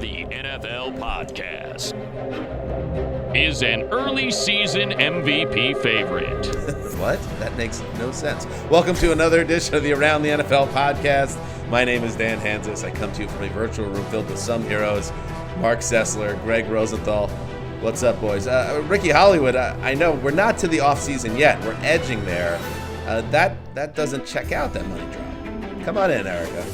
the NFL podcast is an early season MVP favorite. What? That makes no sense. Welcome to another edition of the Around the NFL podcast. My name is Dan Hanzus. I come to you from a virtual room filled with some heroes. Marc Sessler, Gregg Rosenthal. What's up, boys? Ricky Hollywood, I know we're not to the offseason yet. We're edging there. That doesn't check out, that money drop. Come on in, Erica.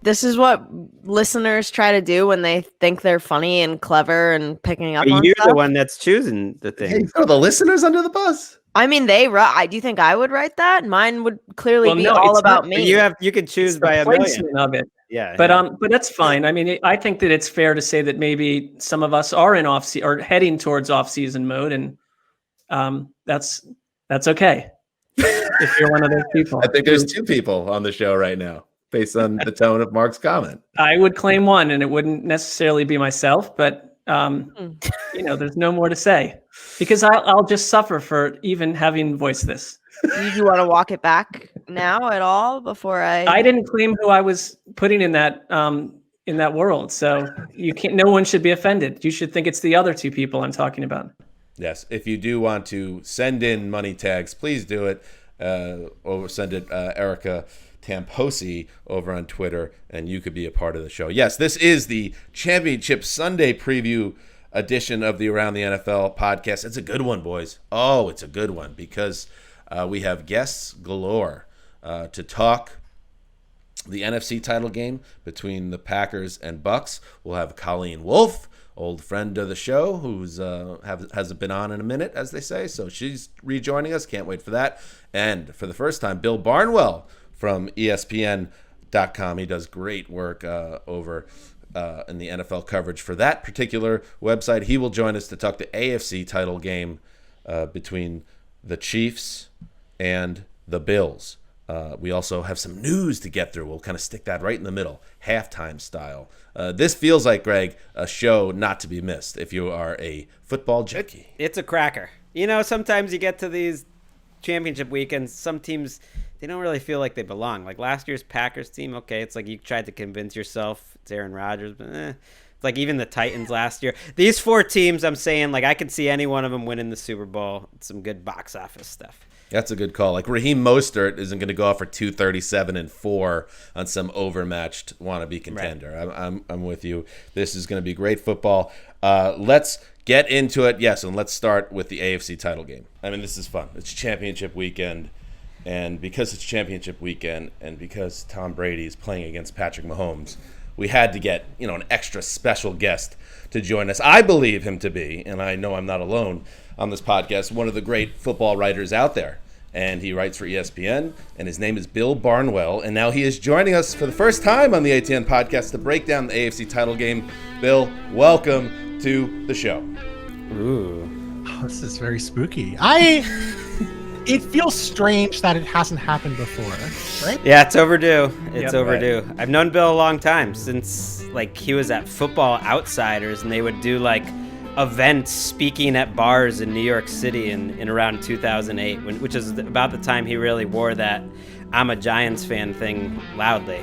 This is what listeners try to do when they think they're funny and clever and picking up on You're stuff. the one that's choosing the thing. Hey, throw the listeners under the bus. I mean, do you think I would write that? Mine would clearly be all it's about not, me. You could choose It's by the a million placement of it. Yeah, But that's fine. I mean, I think that it's fair to say that maybe some of us are in or heading towards off-season mode, and that's okay. If you're one of those people, I think there's two people on the show right now, based on the tone of Marc's comment. I would claim one, and it wouldn't necessarily be myself, but there's no more to say because I'll just suffer for even having voiced this. You want to walk it back now at all before I didn't claim who I was putting in that world, so you can't. No one should be offended. You should think it's the other two people I'm talking about. Yes, if you do want to send in money tags, please do it. Or send it Erica Tamposi over on Twitter, and you could be a part of the show. Yes, this is the Championship Sunday preview edition of the Around the NFL podcast. It's a good one, boys. Oh, it's a good one because we have guests galore to talk the NFC title game between the Packers and Bucks. We'll have Colleen Wolfe, old friend of the show, who's hasn't been on in a minute, as they say. So she's rejoining us. Can't wait for that. And for the first time, Bill Barnwell from ESPN.com. He does great work over in the NFL coverage for that particular website. He will join us to talk the AFC title game between the Chiefs and the Bills. We also have some news to get through. We'll kind of stick that right in the middle, halftime style. This feels like, Greg, a show not to be missed if you are a football junkie. It's a cracker. Sometimes you get to these championship weekends, some teams, they don't really feel like they belong. Like last year's Packers team, okay, it's like you tried to convince yourself it's Aaron Rodgers, but It's like even the Titans last year. These four teams, I'm saying, like I could see any one of them winning the Super Bowl. It's some good box office stuff. That's a good call. Like Raheem Mostert isn't going to go off for 237 and 4 on some overmatched wannabe contender. Right. I'm with you. This is going to be great football. Let's get into it. Yes, and let's start with the AFC title game. I mean, this is fun. It's championship weekend, and because it's championship weekend, and because Tom Brady is playing against Patrick Mahomes, we had to get an extra special guest to join us. I believe him to be, and I know I'm not alone on this podcast, one of the great football writers out there. And he writes for ESPN, and his name is Bill Barnwell. And now he is joining us for the first time on the ATN podcast to break down the AFC title game. Bill, welcome to the show. Ooh. Oh, this is very spooky. It feels strange that it hasn't happened before, right? Yeah, it's overdue. It's overdue. Right. I've known Bill a long time, since like he was at Football Outsiders, and they would do like events speaking at bars in New York City in around 2008, which is about the time he really wore that "I'm a Giants fan" thing loudly.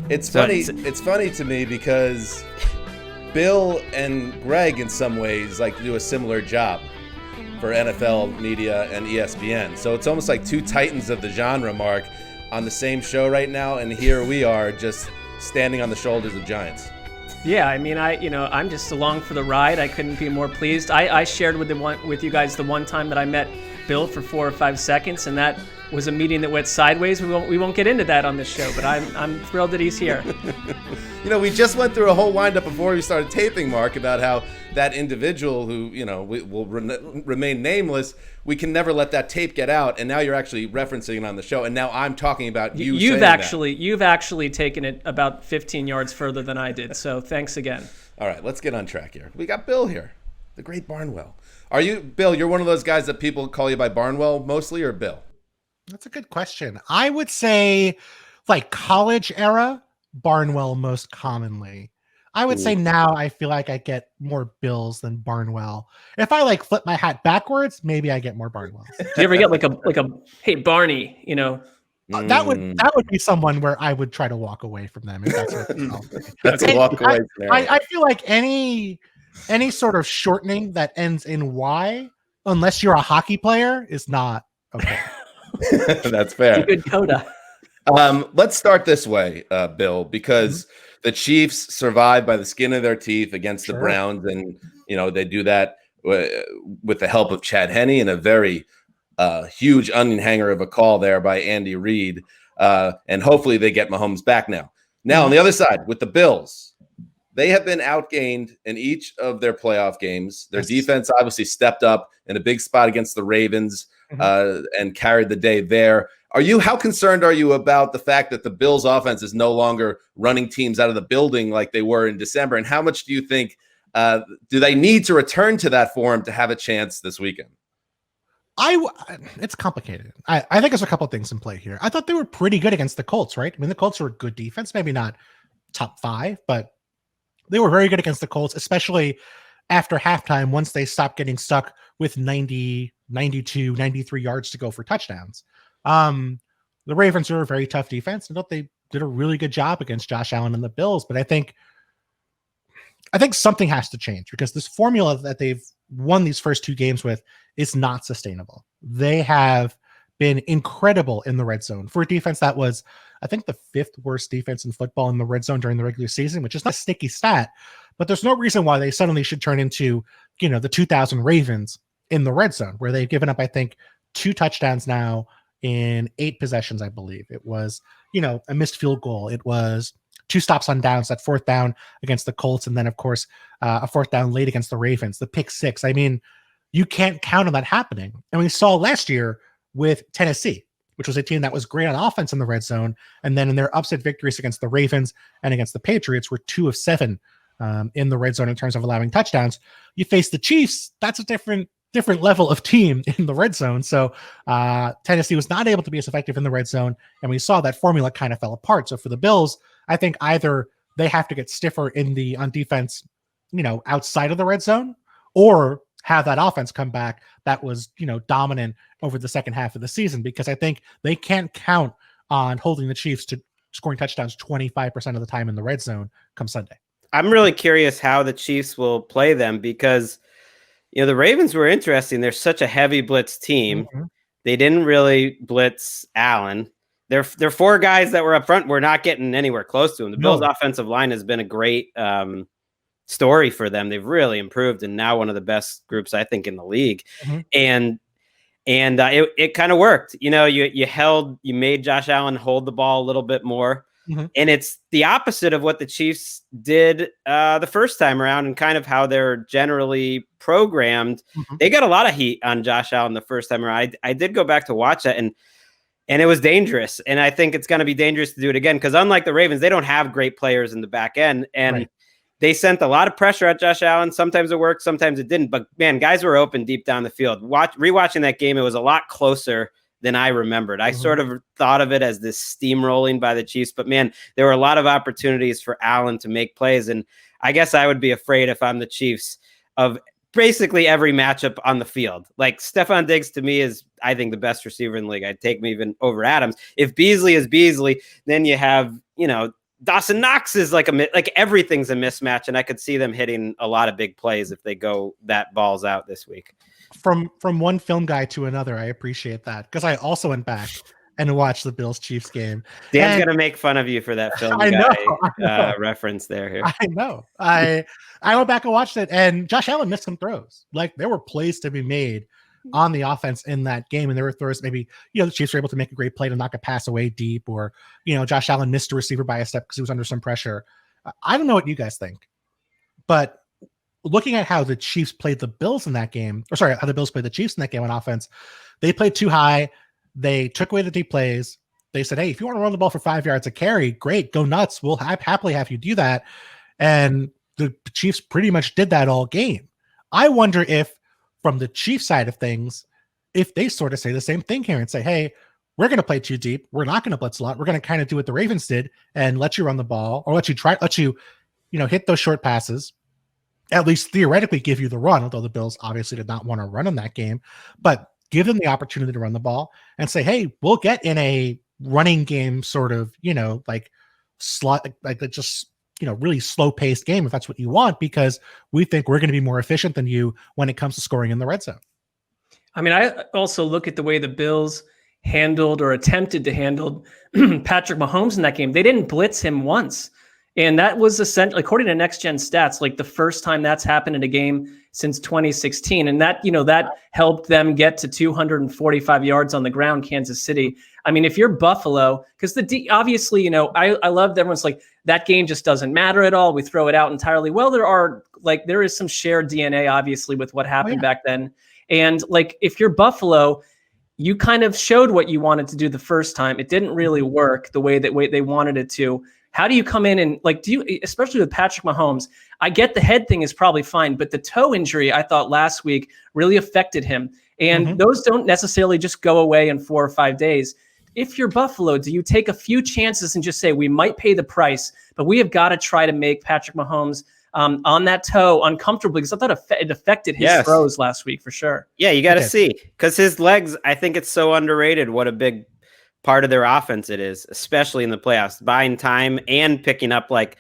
It's funny to me because Bill and Gregg in some ways like do a similar job for NFL media and ESPN. So it's almost like two titans of the genre, Marc, on the same show right now, and here we are just standing on the shoulders of giants. Yeah, I mean, I'm just along for the ride. I couldn't be more pleased. I shared with you guys the one time that I met Bill for 4 or 5 seconds, and that was a meeting that went sideways. We won't get into that on this show, but I'm thrilled that he's here. We just went through a whole windup before we started taping, Marc, about how that individual who will remain nameless, we can never let that tape get out, and now you're actually referencing it on the show, and now I'm talking about you. You've actually taken it about 15 yards further than I did, so thanks again. All right, let's get on track here. We got Bill here, the great Barnwell. Are you, Bill, you're one of those guys that people call you by Barnwell mostly, or Bill? That's a good question. I would say like college era, Barnwell most commonly. I would say now I feel like I get more Bills than Barnwell. If I like flip my hat backwards, maybe I get more Barnwell. Do you ever get like a hey Barney, That would be someone where I would try to walk away from them. If that's what they're telling me. That's a walk away scenario. I feel like any sort of shortening that ends in Y, unless you're a hockey player, is not okay. That's fair. Good coda. Let's start this way, Bill, because the Chiefs survived by the skin of their teeth against the Browns, and they do that with the help of Chad Henne and a very huge onion hanger of a call there by Andy Reid, and hopefully they get Mahomes back now. Now, on the other side, with the Bills, they have been outgained in each of their playoff games. Their defense obviously stepped up in a big spot against the Ravens and carried the day there. How concerned are you about the fact that the Bills offense is no longer running teams out of the building like they were in December? And how much do you think do they need to return to that form to have a chance this weekend? It's complicated. I think there's a couple of things in play here. I thought they were pretty good against the Colts, right? I mean, the Colts are a good defense, maybe not top 5, but they were very good against the Colts, especially after halftime, once they stopped getting stuck with 90, 92, 93 yards to go for touchdowns. The Ravens are a very tough defense. I thought they did a really good job against Josh Allen and the Bills, but I think something has to change because this formula that they've won these first 2 games with is not sustainable. They have been incredible in the red zone for a defense that was, I think, the 5th worst defense in football in the red zone during the regular season, which is not a sticky stat, but there's no reason why they suddenly should turn into, the 2000 Ravens in the red zone, where they've given up, I think, 2 touchdowns now in 8 possessions, I believe. It was, a missed field goal. It was 2 stops on downs, that 4th down against the Colts, and then, of course, a 4th down late against the Ravens, the pick 6. I mean, you can't count on that happening. And we saw last year with Tennessee, which was a team that was great on offense in the red zone, and then in their upset victories against the Ravens and against the Patriots were 2 of 7 in the red zone in terms of allowing touchdowns. You face the Chiefs, that's a different level of team in the red zone. So Tennessee was not able to be as effective in the red zone, and we saw that formula kind of fell apart. So for the Bills, I think either they have to get stiffer on defense, outside of the red zone, or have that offense come back that was, dominant over the second half of the season, because I think they can't count on holding the Chiefs to scoring touchdowns 25% of the time in the red zone come Sunday. I'm really curious how the Chiefs will play them because, the Ravens were interesting. They're such a heavy blitz team. Mm-hmm. They didn't really blitz Allen. Their 4 guys that were up front were not getting anywhere close to him. The Bills' offensive line has been a great story for them. They've really improved and now one of the best groups, I think, in the league. Mm-hmm. And it kind of worked. You made Josh Allen hold the ball a little bit more. Mm-hmm. And it's the opposite of what the Chiefs did the first time around and kind of how they're generally programmed. Mm-hmm. They got a lot of heat on Josh Allen the first time around. I did go back to watch that, and it was dangerous. And I think it's going to be dangerous to do it again because unlike the Ravens, they don't have great players in the back end. And they sent a lot of pressure at Josh Allen. Sometimes it worked, sometimes it didn't. But, man, guys were open deep down the field. Rewatching that game, it was a lot closer than I remembered. I sort of thought of it as this steamrolling by the Chiefs, but man, there were a lot of opportunities for Allen to make plays. And I guess I would be afraid if I'm the Chiefs of basically every matchup on the field. Like Stephon Diggs to me is, I think, the best receiver in the league. I'd take him even over Adams. If Beasley is Beasley, then you have, Dawson Knox is like everything's a mismatch. And I could see them hitting a lot of big plays if they go that balls out this week. From one film guy to another, I appreciate that because I also went back and watched the Bills-Chiefs game. Dan's gonna make fun of you for that film guy reference there. Here, I know. I went back and watched it, and Josh Allen missed some throws. Like there were plays to be made on the offense in that game, and there were throws maybe the Chiefs were able to make a great play to knock a pass away deep, or Josh Allen missed a receiver by a step because he was under some pressure. I don't know what you guys think, but looking at how the Chiefs played the Bills in that game, how the Bills played the Chiefs in that game on offense, they played too high. They took away the deep plays. They said, hey, if you want to run the ball for 5 yards a carry, great, go nuts. We'll happily have you do that. And the Chiefs pretty much did that all game. I wonder if, from the Chiefs side of things, if they sort of say the same thing here and say, hey, we're going to play too deep. We're not going to blitz a lot. We're going to kind of do what the Ravens did and let you run the ball or let you hit those short passes. At least theoretically give you the run, although the Bills obviously did not want to run in that game, but give them the opportunity to run the ball and say, hey, we'll get in a running game sort of, like slot, like just, really slow paced game if that's what you want, because we think we're going to be more efficient than you when it comes to scoring in the red zone. I mean, I also look at the way the Bills handled or attempted to handle Patrick Mahomes in that game. They didn't blitz him once. And that was essentially, according to Next Gen Stats, like the first time that's happened in a game since 2016. And that, that helped them get to 245 yards on the ground, Kansas City. I mean, if you're Buffalo, because obviously, I love that everyone's like, that game just doesn't matter at all. We throw it out entirely. Well, there is some shared DNA, obviously, with what happened back then. And like, if you're Buffalo, you kind of showed what you wanted to do the first time. It didn't really work the way they wanted it to. How do you come in and especially with Patrick Mahomes, I get the head thing is probably fine, but the toe injury I thought last week really affected him. And those don't necessarily just go away in 4 or 5 days. If you're Buffalo, do you take a few chances and just say, we might pay the price, but we have got to try to make Patrick Mahomes on that toe uncomfortable, because I thought it affected his throws last week for sure. Yeah, you got to see, because his legs, I think it's so underrated what a big part of their offense it is, especially in the playoffs, buying time and picking up like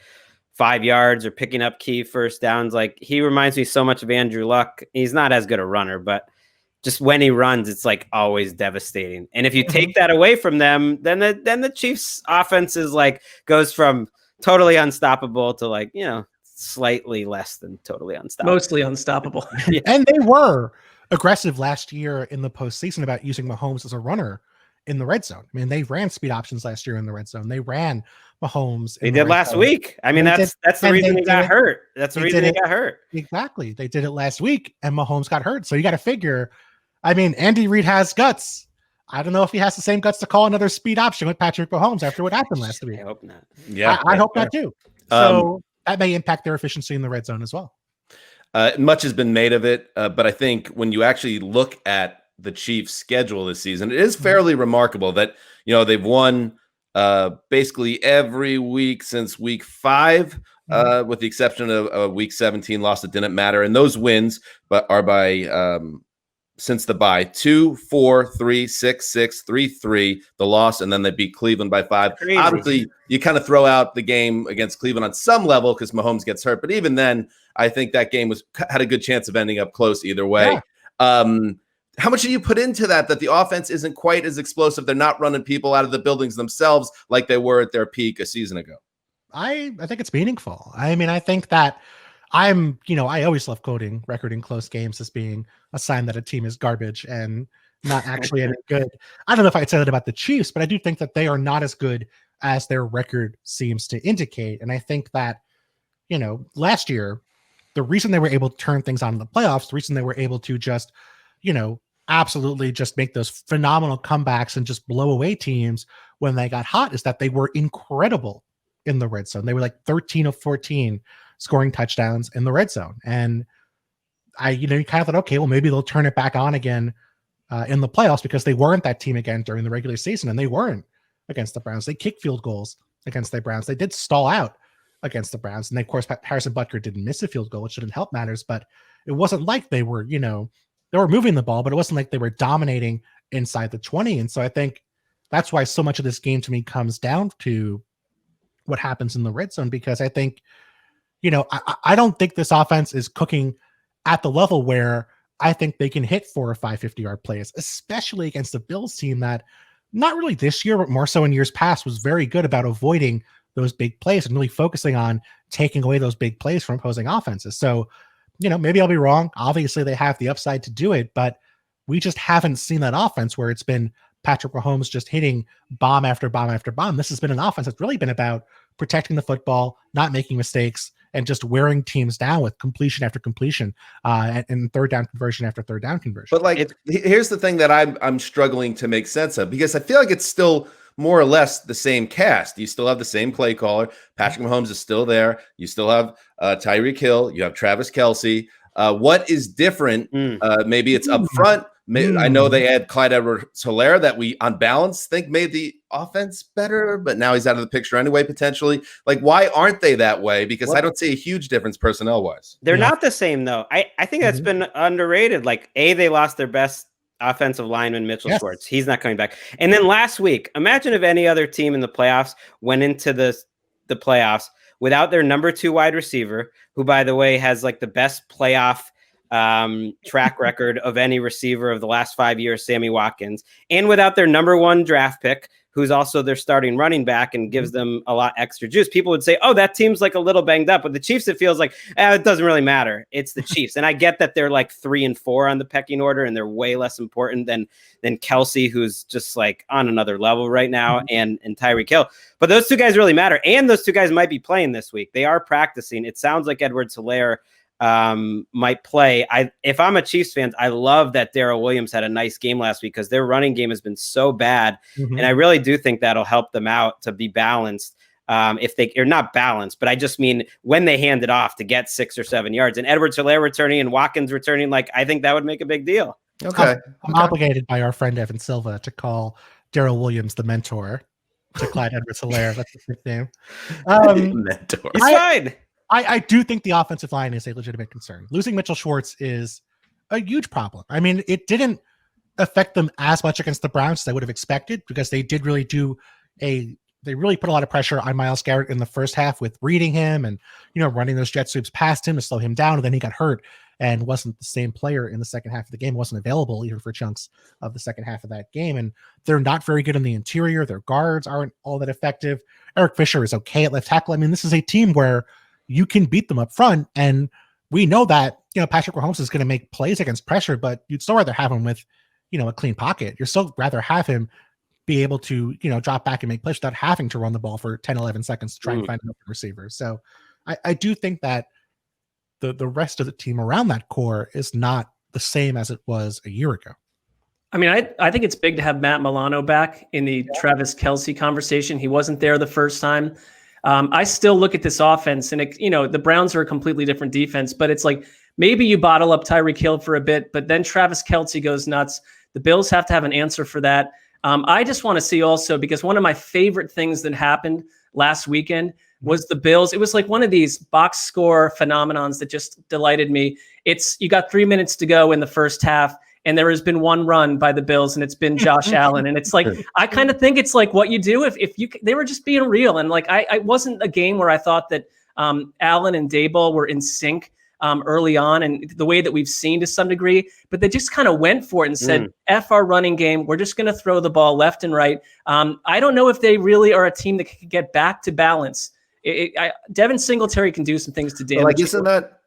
5 yards or picking up key first downs. Like, he reminds me so much of Andrew Luck. He's not as good a runner, but just when he runs, it's like always devastating. And if you take that away from them, then the Chiefs offense is like goes from totally unstoppable to like, slightly less than totally unstoppable. Mostly unstoppable. And they were aggressive last year in the postseason about using Mahomes as a runner in the red zone. I mean, they ran speed options last year in the red zone. They ran Mahomes. They did last week. I mean, that's the reason he got hurt. That's the reason he got hurt. Exactly. They did it last week and Mahomes got hurt. So you got to figure, I mean, Andy Reid has guts. I don't know if he has the same guts to call another speed option with Patrick Mahomes after what happened last week. I hope not. Yeah. I hope not too. So that may impact their efficiency in the red zone as well. Much has been made of it, but I think when you actually look at the Chiefs' schedule this season, it is fairly remarkable that they've won basically every week since week 5, with the exception of week 17 loss that didn't matter, and those wins are by since the bye 2, 4, 3, 6, 6, 3, 3 the loss, and then they beat Cleveland by 5. Crazy. Obviously, you kind of throw out the game against Cleveland on some level because Mahomes gets hurt, but even then, I think that game had a good chance of ending up close either way. Yeah. How much do you put into that the offense isn't quite as explosive? They're not running people out of the buildings themselves like they were at their peak a season ago. I think it's meaningful. I mean, I think that I always love quoting record in close games as being a sign that a team is garbage and not actually any good. I don't know if I'd say that about the Chiefs, but I do think that they are not as good as their record seems to indicate. And I think that, last year, the reason they were able to turn things on in the playoffs, the reason they were able to just, absolutely just make those phenomenal comebacks and just blow away teams when they got hot is that they were incredible in the red zone. They were like 13 of 14 scoring touchdowns in the red zone. And you kind of thought, okay, well, maybe they'll turn it back on again in the playoffs, because they weren't that team again during the regular season, and they weren't against the Browns. They kicked field goals against the Browns. They did stall out against the Browns. And of course, Harrison Butker didn't miss a field goal, which didn't help matters, but it wasn't like they were, they were moving the ball, but it wasn't like they were dominating inside the 20. And so I think that's why so much of this game to me comes down to what happens in the red zone, because I think, I don't think this offense is cooking at the level where I think they can hit 4 or 5 50-yard plays, especially against the Bills team that not really this year, but more so in years past was very good about avoiding those big plays and really focusing on taking away those big plays from opposing offenses. So, maybe I'll be wrong. Obviously, they have the upside to do it, but we just haven't seen that offense where it's been Patrick Mahomes just hitting bomb after bomb after bomb. This has been an offense that's really been about protecting the football, not making mistakes, and just wearing teams down with completion after completion and third down conversion after third down conversion. But here's the thing that I'm struggling to make sense of, because I feel like it's still more or less the same cast. You still have the same play caller. Patrick Mahomes is still there. You still have Tyreek Hill. You have Travis Kelce. What is different? Maybe it's up front. I know they had Clyde Edwards-Helaire that we, on balance, think made the offense better, but now he's out of the picture anyway, potentially. Like, why aren't they that way? Because I don't see a huge difference personnel-wise. They're not the same, though. I think that's been underrated. Like, they lost their best offensive lineman Mitchell Schwartz. He's not coming back. And then last week, imagine if any other team in the playoffs went into the playoffs without their number 2 wide receiver, who, by the way, has like the best playoff track record of any receiver of the last 5 years, Sammy Watkins, and without their number 1 draft pick, who's also their starting running back and gives them a lot extra juice. People would say, oh, that team's like a little banged up. But the Chiefs, it feels like, it doesn't really matter. It's the Chiefs. And I get that they're like 3 and 4 on the pecking order, and they're way less important than Kelsey, who's just like on another level right now, and Tyreek Hill. But those 2 guys really matter. And those 2 guys might be playing this week. They are practicing. It sounds like Edwards-Helaire might play. If I'm a Chiefs fan, I love that Darrell Williams had a nice game last week, because their running game has been so bad. And I really do think that'll help them out to be balanced. If they are not balanced, but I just mean when they hand it off to get 6 or 7 yards, and Edwards-Helaire returning and Watkins returning, like, I think that would make a big deal. Okay. I'm obligated by our friend Evan Silva to call Darrell Williams the mentor to Clyde Edwards-Helaire. That's his nickname. Mentor. He's fine. I do think the offensive line is a legitimate concern. Losing Mitchell Schwartz is a huge problem. I mean, it didn't affect them as much against the Browns as I would have expected, because they did really they really put a lot of pressure on Myles Garrett in the first half with reading him and, running those jet sweeps past him to slow him down. And then he got hurt and wasn't the same player in the second half of the game, wasn't available even for chunks of the second half of that game. And they're not very good in the interior. Their guards aren't all that effective. Eric Fisher is okay at left tackle. I mean, this is a team where you can beat them up front. And we know that, Patrick Mahomes is going to make plays against pressure, but you'd still rather have him with, a clean pocket. You'd still rather have him be able to, drop back and make plays without having to run the ball for 10, 11 seconds to try and find an open receiver. So I do think that the rest of the team around that core is not the same as it was a year ago. I mean, I think it's big to have Matt Milano back in the Travis Kelce conversation. He wasn't there the first time. I still look at this offense, and the Browns are a completely different defense, but it's like maybe you bottle up Tyreek Hill for a bit, but then Travis Kelce goes nuts. The Bills have to have an answer for that. I just want to see also, because one of my favorite things that happened last weekend was the Bills. It was like one of these box score phenomenons that just delighted me. You got 3 minutes to go in the first half, and there has been one run by the Bills, and it's been Josh Allen. And it's like, I kind of think it's like what you do if they were just being real. And like, I wasn't a game where I thought that Allen and Daboll were in sync early on, and the way that we've seen to some degree, but they just kind of went for it and said, F our running game. We're just going to throw the ball left and right. I don't know if they really are a team that can get back to balance. Devin Singletary can do some things to damage. Like,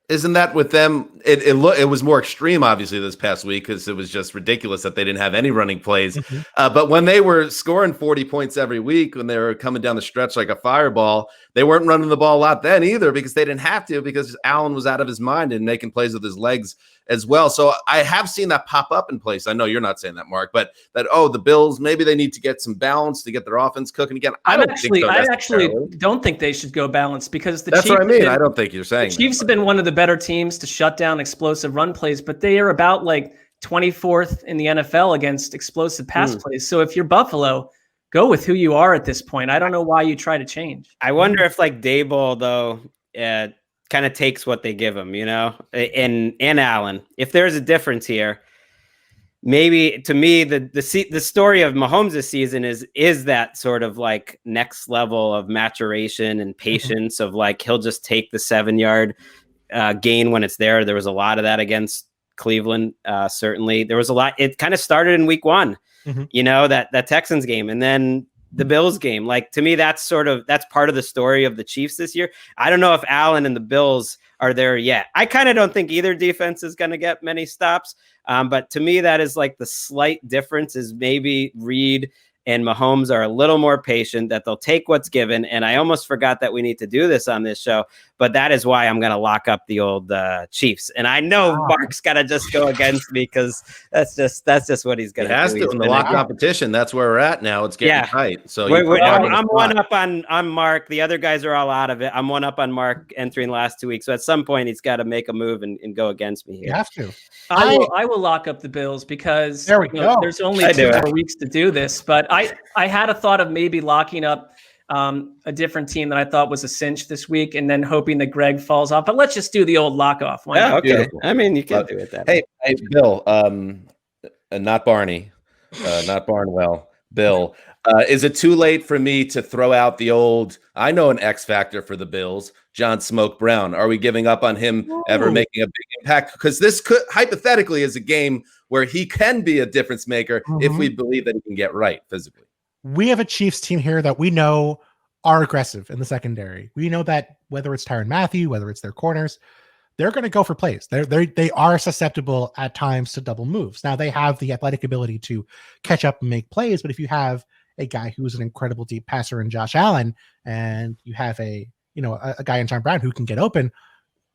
isn't that with them? It was more extreme, obviously, this past week, because it was just ridiculous that they didn't have any running plays. But when they were scoring 40 points every week, when they were coming down the stretch like a fireball, they weren't running the ball a lot then either, because they didn't have to, because Allen was out of his mind and making plays with his legs as well. So I have seen that pop up in place. I know you're not saying that, Mark, but the Bills, maybe they need to get some balance to get their offense cooking again. I actually don't think they should go balanced, because that's Chiefs what I mean. I don't think you're saying the Chiefs have been one of the better teams to shut down explosive run plays, but they are about like 24th in the NFL against explosive pass plays. So if you're Buffalo, go with who you are at this point. I don't know why you try to change. I wonder if like Daboll, though, kind of takes what they give him, and Allen. If there's a difference here, maybe to me, the story of Mahomes this season is that sort of like next level of maturation and patience of like, he'll just take the 7-yard gain when it's there. There was a lot of that against Cleveland. Certainly there was a lot. It kind of started in week 1, that Texans game, and then the Bills game. Like, to me, that's part of the story of the Chiefs this year. I don't know if Allen and the Bills are there yet. I kind of don't think either defense is going to get many stops. But to me, that is like the slight difference, is maybe Reed and Mahomes are a little more patient, that they'll take what's given. And I almost forgot that we need to do this on this show, but that is why I'm going to lock up the old Chiefs. And I know Mark's got to just go against me, because that's just what he's going to do. He has to in the lock competition. That's where we're at now. It's getting tight. So I'm one up on Mark. The other guys are all out of it. I'm one up on Mark entering the last 2 weeks. So at some point, he's got to make a move and go against me here. You have to. I will lock up the Bills, because there's only 2 more weeks to do this. But I had a thought of maybe locking up a different team that I thought was a cinch this week, and then hoping that Gregg falls off. But let's just do the old lock off. Okay. Beautiful. I mean, you can do it that way. Hey, Bill, not Barney, not Barnwell, Bill. Is it too late for me to throw out the old, I know an X factor for the Bills, John Smoke Brown? Are we giving up on him ever making a big impact? Because this could hypothetically is a game where he can be a difference maker if we believe that he can get right physically. We have a Chiefs team here that we know are aggressive in the secondary. We know that whether it's Tyrann Mathieu, whether it's their corners, they're going to go for plays. They are susceptible at times to double moves. Now they have the athletic ability to catch up and make plays, but if you have a guy who's an incredible deep passer in Josh Allen, and you have a guy in John Brown who can get open,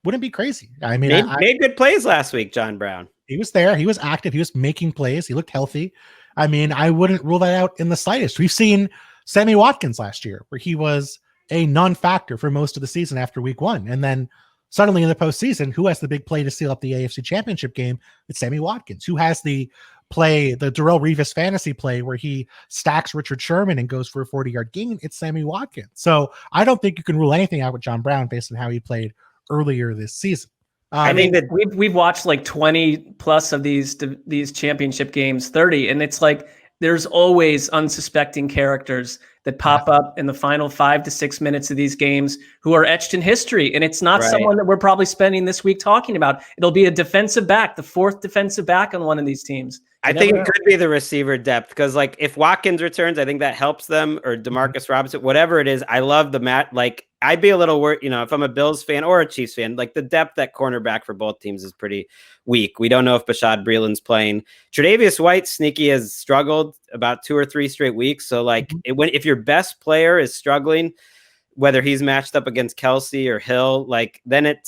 wouldn't be crazy. I mean, made good plays last week, John Brown. He was there. He was active. He was making plays. He looked healthy. I mean, I wouldn't rule that out in the slightest. We've seen Sammy Watkins last year, where he was a non-factor for most of the season after week 1. And then suddenly in the postseason, who has the big play to seal up the AFC Championship game? It's Sammy Watkins. Who has the play, the Darrelle Revis fantasy play where he stacks Richard Sherman and goes for a 40-yard gain? It's Sammy Watkins. So I don't think you can rule anything out with John Brown based on how he played earlier this season. I think that we've watched like 20 plus of these championship games, 30, and it's like there's always unsuspecting characters that pop up in the final 5 to 6 minutes of these games who are etched in history. And it's not someone that we're probably spending this week talking about. It'll be a defensive back, the 4th defensive back on one of these teams. I think it could be the receiver depth, because like if Watkins returns, I think that helps them, or DeMarcus Robinson, whatever it is. I love the like I'd be a little worried, if I'm a Bills fan or a Chiefs fan, like the depth at cornerback for both teams is pretty weak. We don't know if Bashaud Breeland's playing. Tre'Davious White, sneaky, has struggled about 2 or 3 straight weeks. So like if your best player is struggling, whether he's matched up against Kelsey or Hill, like then it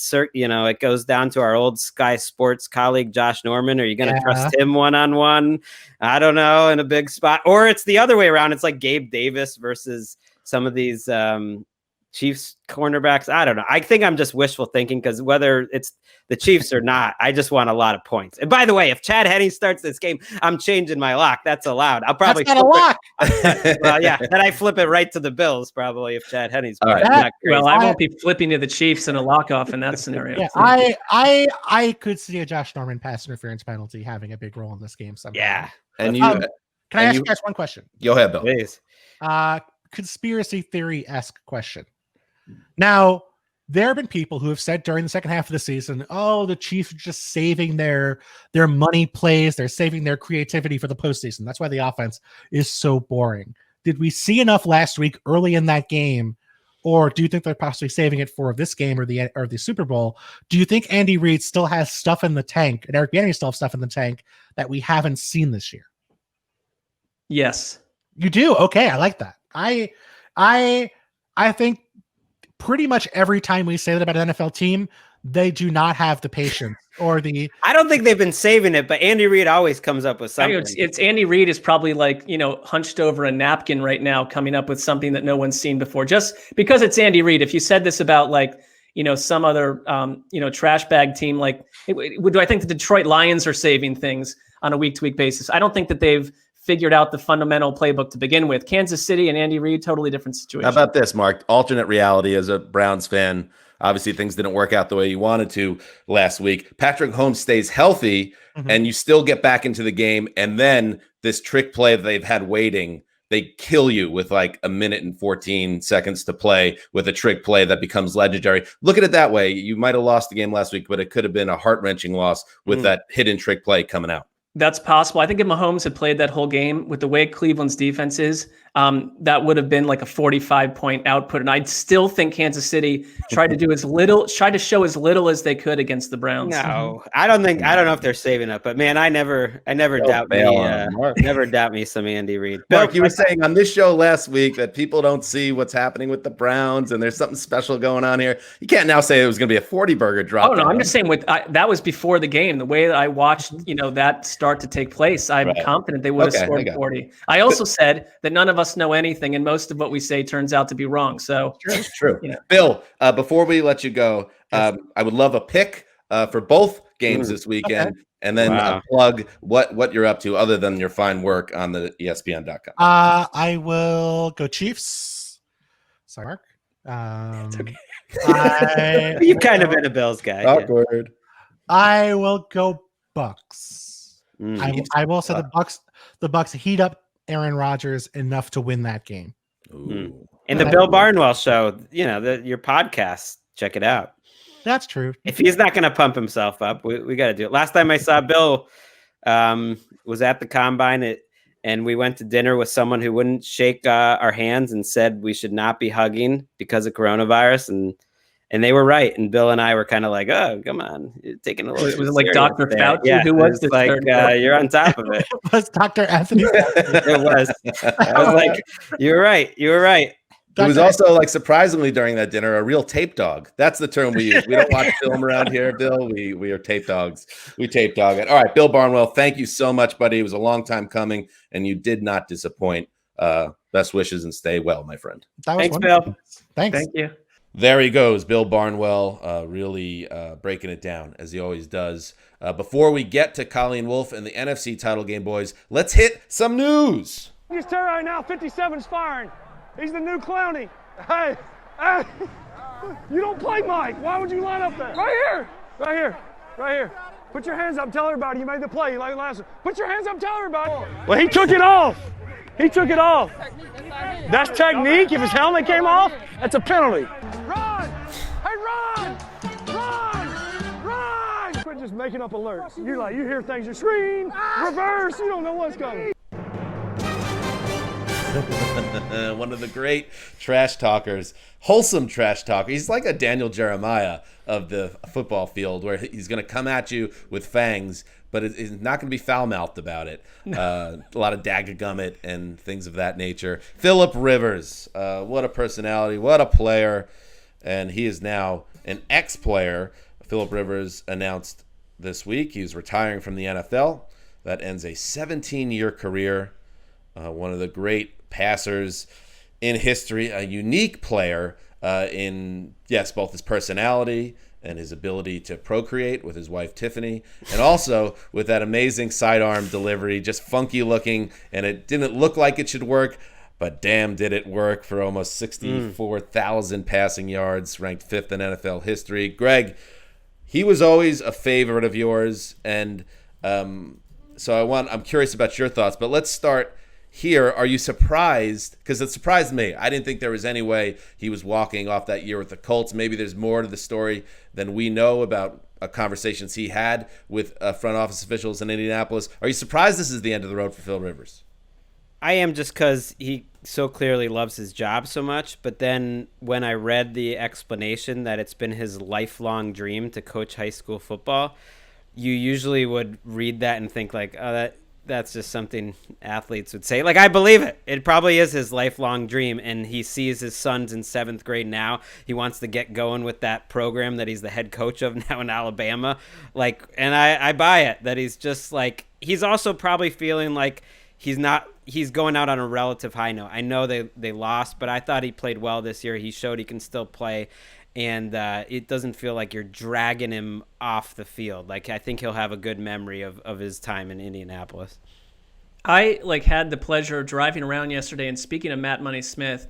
goes down to our old Sky Sports colleague, Josh Norman. Are you going to trust him one-on-one? I don't know, in a big spot. Or it's the other way around. It's like Gabe Davis versus some of these Chiefs cornerbacks. I don't know. I think I'm just wishful thinking, because whether it's the Chiefs or not, I just want a lot of points. And by the way, if Chad Henne starts this game, I'm changing my lock. That's allowed. I'll probably That's not a lock. Well, yeah, then I flip it right to the Bills probably if Chad Henne's playing. Right. Well, I won't be flipping to the Chiefs in a lock off in that scenario. Yeah, I could see a Josh Norman pass interference penalty having a big role in this game somehow. Yeah. And can I ask you guys one question? Go ahead, Bill. Please. Conspiracy theory-esque question. Now, there have been people who have said during the second half of the season, oh, the Chiefs are just saving their money plays. They're saving their creativity for the postseason. That's why the offense is so boring. Did we see enough last week early in that game, or do you think they're possibly saving it for this game or the Super Bowl? Do you think Andy Reid still has stuff in the tank, and Eric Bieniemy still have stuff in the tank that we haven't seen this year? Yes. You do? Okay, I like that. I think pretty much every time we say that about an NFL team, they do not have the patience or the. I don't think they've been saving it, but Andy Reid always comes up with something. It's Andy Reid is probably like, hunched over a napkin right now, coming up with something that no one's seen before, just because it's Andy Reid. If you said this about some other, trash bag team, do I think the Detroit Lions are saving things on a week-to-week basis? I don't think that they've figured out the fundamental playbook to begin with. Kansas City and Andy Reid, totally different situation. How about this, Marc? Alternate reality as a Browns fan. Obviously, things didn't work out the way you wanted to last week. Patrick Mahomes stays healthy, and you still get back into the game, and then this trick play that they've had waiting, they kill you with like a minute and 14 seconds to play with a trick play that becomes legendary. Look at it that way. You might have lost the game last week, but it could have been a heart-wrenching loss with that hidden trick play coming out. That's possible. I think if Mahomes had played that whole game with the way Cleveland's defense is, that would have been like a 45-point output. And I'd still think Kansas City tried to show as little as they could against the Browns. No, I don't know if they're saving up, but man, I never doubt me some Andy Reid. Marc, you were saying on this show last week that people don't see what's happening with the Browns and there's something special going on here. You can't now say it was going to be a 40-burger drop. Oh no, I'm just saying that was before the game. The way that I watched, that start to take place, I'm confident they would have scored 40. I also said that none of us know anything, and most of what we say turns out to be wrong. So it's true. Bill, before we let you go, I would love a pick for both games this weekend, and then plug what you're up to other than your fine work on the ESPN.com. I will go Chiefs. Sorry, Marc. It's okay. You've kind of been a Bills guy. Awkward. I will go Bucks. I will say the Bucks heat up Aaron Rodgers enough to win that game. Ooh. And the Bill Barnwell show, your podcast, check it out. That's true. If he's not going to pump himself up, we got to do it. Last time I saw Bill was at the Combine, and we went to dinner with someone who wouldn't shake our hands and said we should not be hugging because of coronavirus. And they were right. And Bill and I were kind of like, oh, come on. You're taking a little Was it like Dr. Fauci? Yeah, Who was this? like, you're on top of it. It was Dr. Anthony. It was. I was like, you're right. It was also, like, surprisingly during that dinner, a real tape dog. That's the term we use. We don't watch film around here, Bill. We are tape dogs. We tape dog it. All right, Bill Barnwell, thank you so much, buddy. It was a long time coming, and you did not disappoint. Best wishes and stay well, my friend. Thanks, wonderful. Bill. Thanks. Thank you. There he goes, Bill Barnwell, really breaking it down, as he always does. Before we get to Colleen Wolfe and the NFC title game, boys, let's hit some news. Just tell you right now, 57's firing. He's the new Clowney. Hey, you don't play Mike. Why would you line up there? Right here. Put your hands up, tell everybody you made the play. You like last one. Put your hands up, tell everybody. Well, he took it off. That's technique. If his helmet came off, that's a penalty. Run! Hey, run! Quit just making up alerts. You hear things, you scream, reverse, you don't know what's coming. One of the great trash talkers, wholesome trash talker. He's like a Daniel Jeremiah of the football field, where he's going to come at you with fangs, but he's not going to be foul-mouthed about it. A lot of daggergummit and things of that nature. Phillip Rivers, what a personality, what a player, and he is now an ex-player. Phillip Rivers announced this week he's retiring from the NFL. That ends a 17-year career. One of the great passers in history, a unique player in both his personality and his ability to procreate with his wife Tiffany, and also with that amazing sidearm delivery, just funky looking, and it didn't look like it should work, but damn did it work for almost 64,000 passing yards, ranked 5th in NFL history. Gregg, he was always a favorite of yours, and so I'm curious about your thoughts, but let's start here. Are you surprised? Because it surprised me. I didn't think there was any way he was walking off that year with the Colts. Maybe there's more to the story than we know about conversations he had with front office officials in Indianapolis. Are you surprised this is the end of the road for Phil Rivers? I am, just because he so clearly loves his job so much. But then when I read the explanation that it's been his lifelong dream to coach high school football, you usually would read that and think like, oh, that's just something athletes would say. Like, I believe it. It probably is his lifelong dream, and he sees his sons in 7th grade now. He wants to get going with that program that he's the head coach of now in Alabama. Like, and I buy it, that he's just like, he's also probably feeling like he's going out on a relative high note. I know they lost, but I thought he played well this year. He showed he can still play. And it doesn't feel like you're dragging him off the field. Like, I think he'll have a good memory of his time in Indianapolis. I had the pleasure of driving around yesterday, and speaking of Matt Money Smith,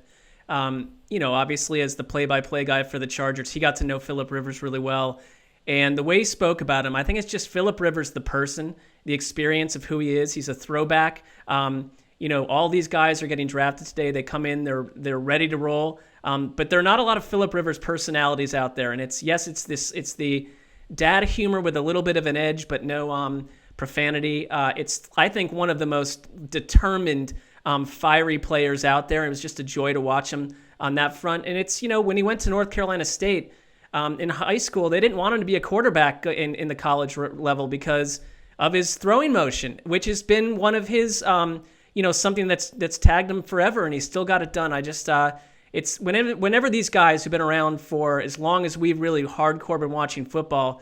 obviously as the play-by-play guy for the Chargers, he got to know Phillip Rivers really well. And the way he spoke about him, I think it's just Phillip Rivers, the person, the experience of who he is. He's a throwback. All these guys are getting drafted today. They come in, they're ready to roll. But there are not a lot of Phillip Rivers personalities out there. And it's the dad humor with a little bit of an edge, but no profanity. It's, I think, one of the most determined, fiery players out there. It was just a joy to watch him on that front. And it's, when he went to North Carolina State, in high school, they didn't want him to be a quarterback in the college level because of his throwing motion, which has been one of his, something that's tagged him forever, and he's still got it done. I just, it's whenever these guys who've been around for as long as we've really hardcore been watching football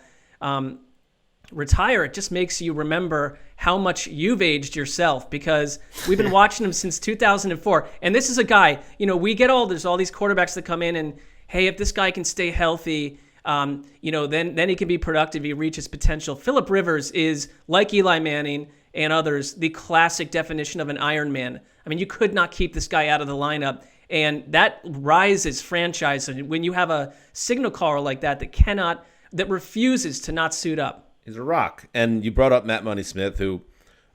retire, it just makes you remember how much you've aged yourself, because we've been watching him since 2004. And this is a guy, we get there's all these quarterbacks that come in and, hey, if this guy can stay healthy, then he can be productive, he reaches potential. Phillip Rivers is, like Eli Manning and others, the classic definition of an Iron Man. I mean, you could not keep this guy out of the lineup, and that rises franchise. And when you have a signal caller like that that refuses to not suit up. He's a rock. And you brought up Matt Money Smith, who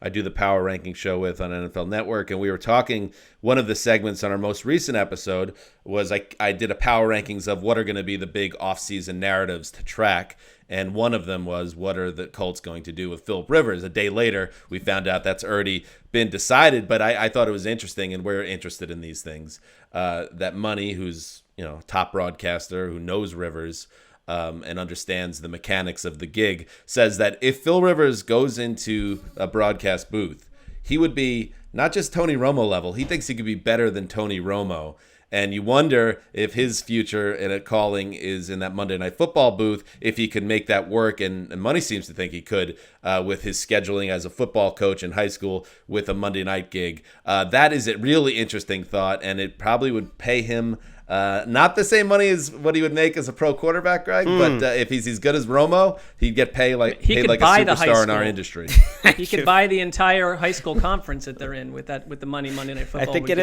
I do the power ranking show with on NFL Network, and we were talking, one of the segments on our most recent episode was I did a power rankings of what are going to be the big offseason narratives to track, and one of them was what are the Colts going to do with Phillip Rivers. A day later, we found out that's already been decided, but I thought it was interesting, and we're interested in these things, that Money, who's top broadcaster who knows Rivers, and understands the mechanics of the gig, says that if Phil Rivers goes into a broadcast booth, he would be not just Tony Romo level. He thinks he could be better than Tony Romo. And you wonder if his future in a calling is in that Monday Night Football booth, if he could make that work. And Money seems to think he could with his scheduling as a football coach in high school with a Monday night gig. That is a really interesting thought, and it probably would pay him not the same money as what he would make as a pro quarterback, Greg, but if he's as good as Romo, he'd get paid like a superstar in our industry. He could buy the entire high school conference that they're in with the Monday Night Football. I think it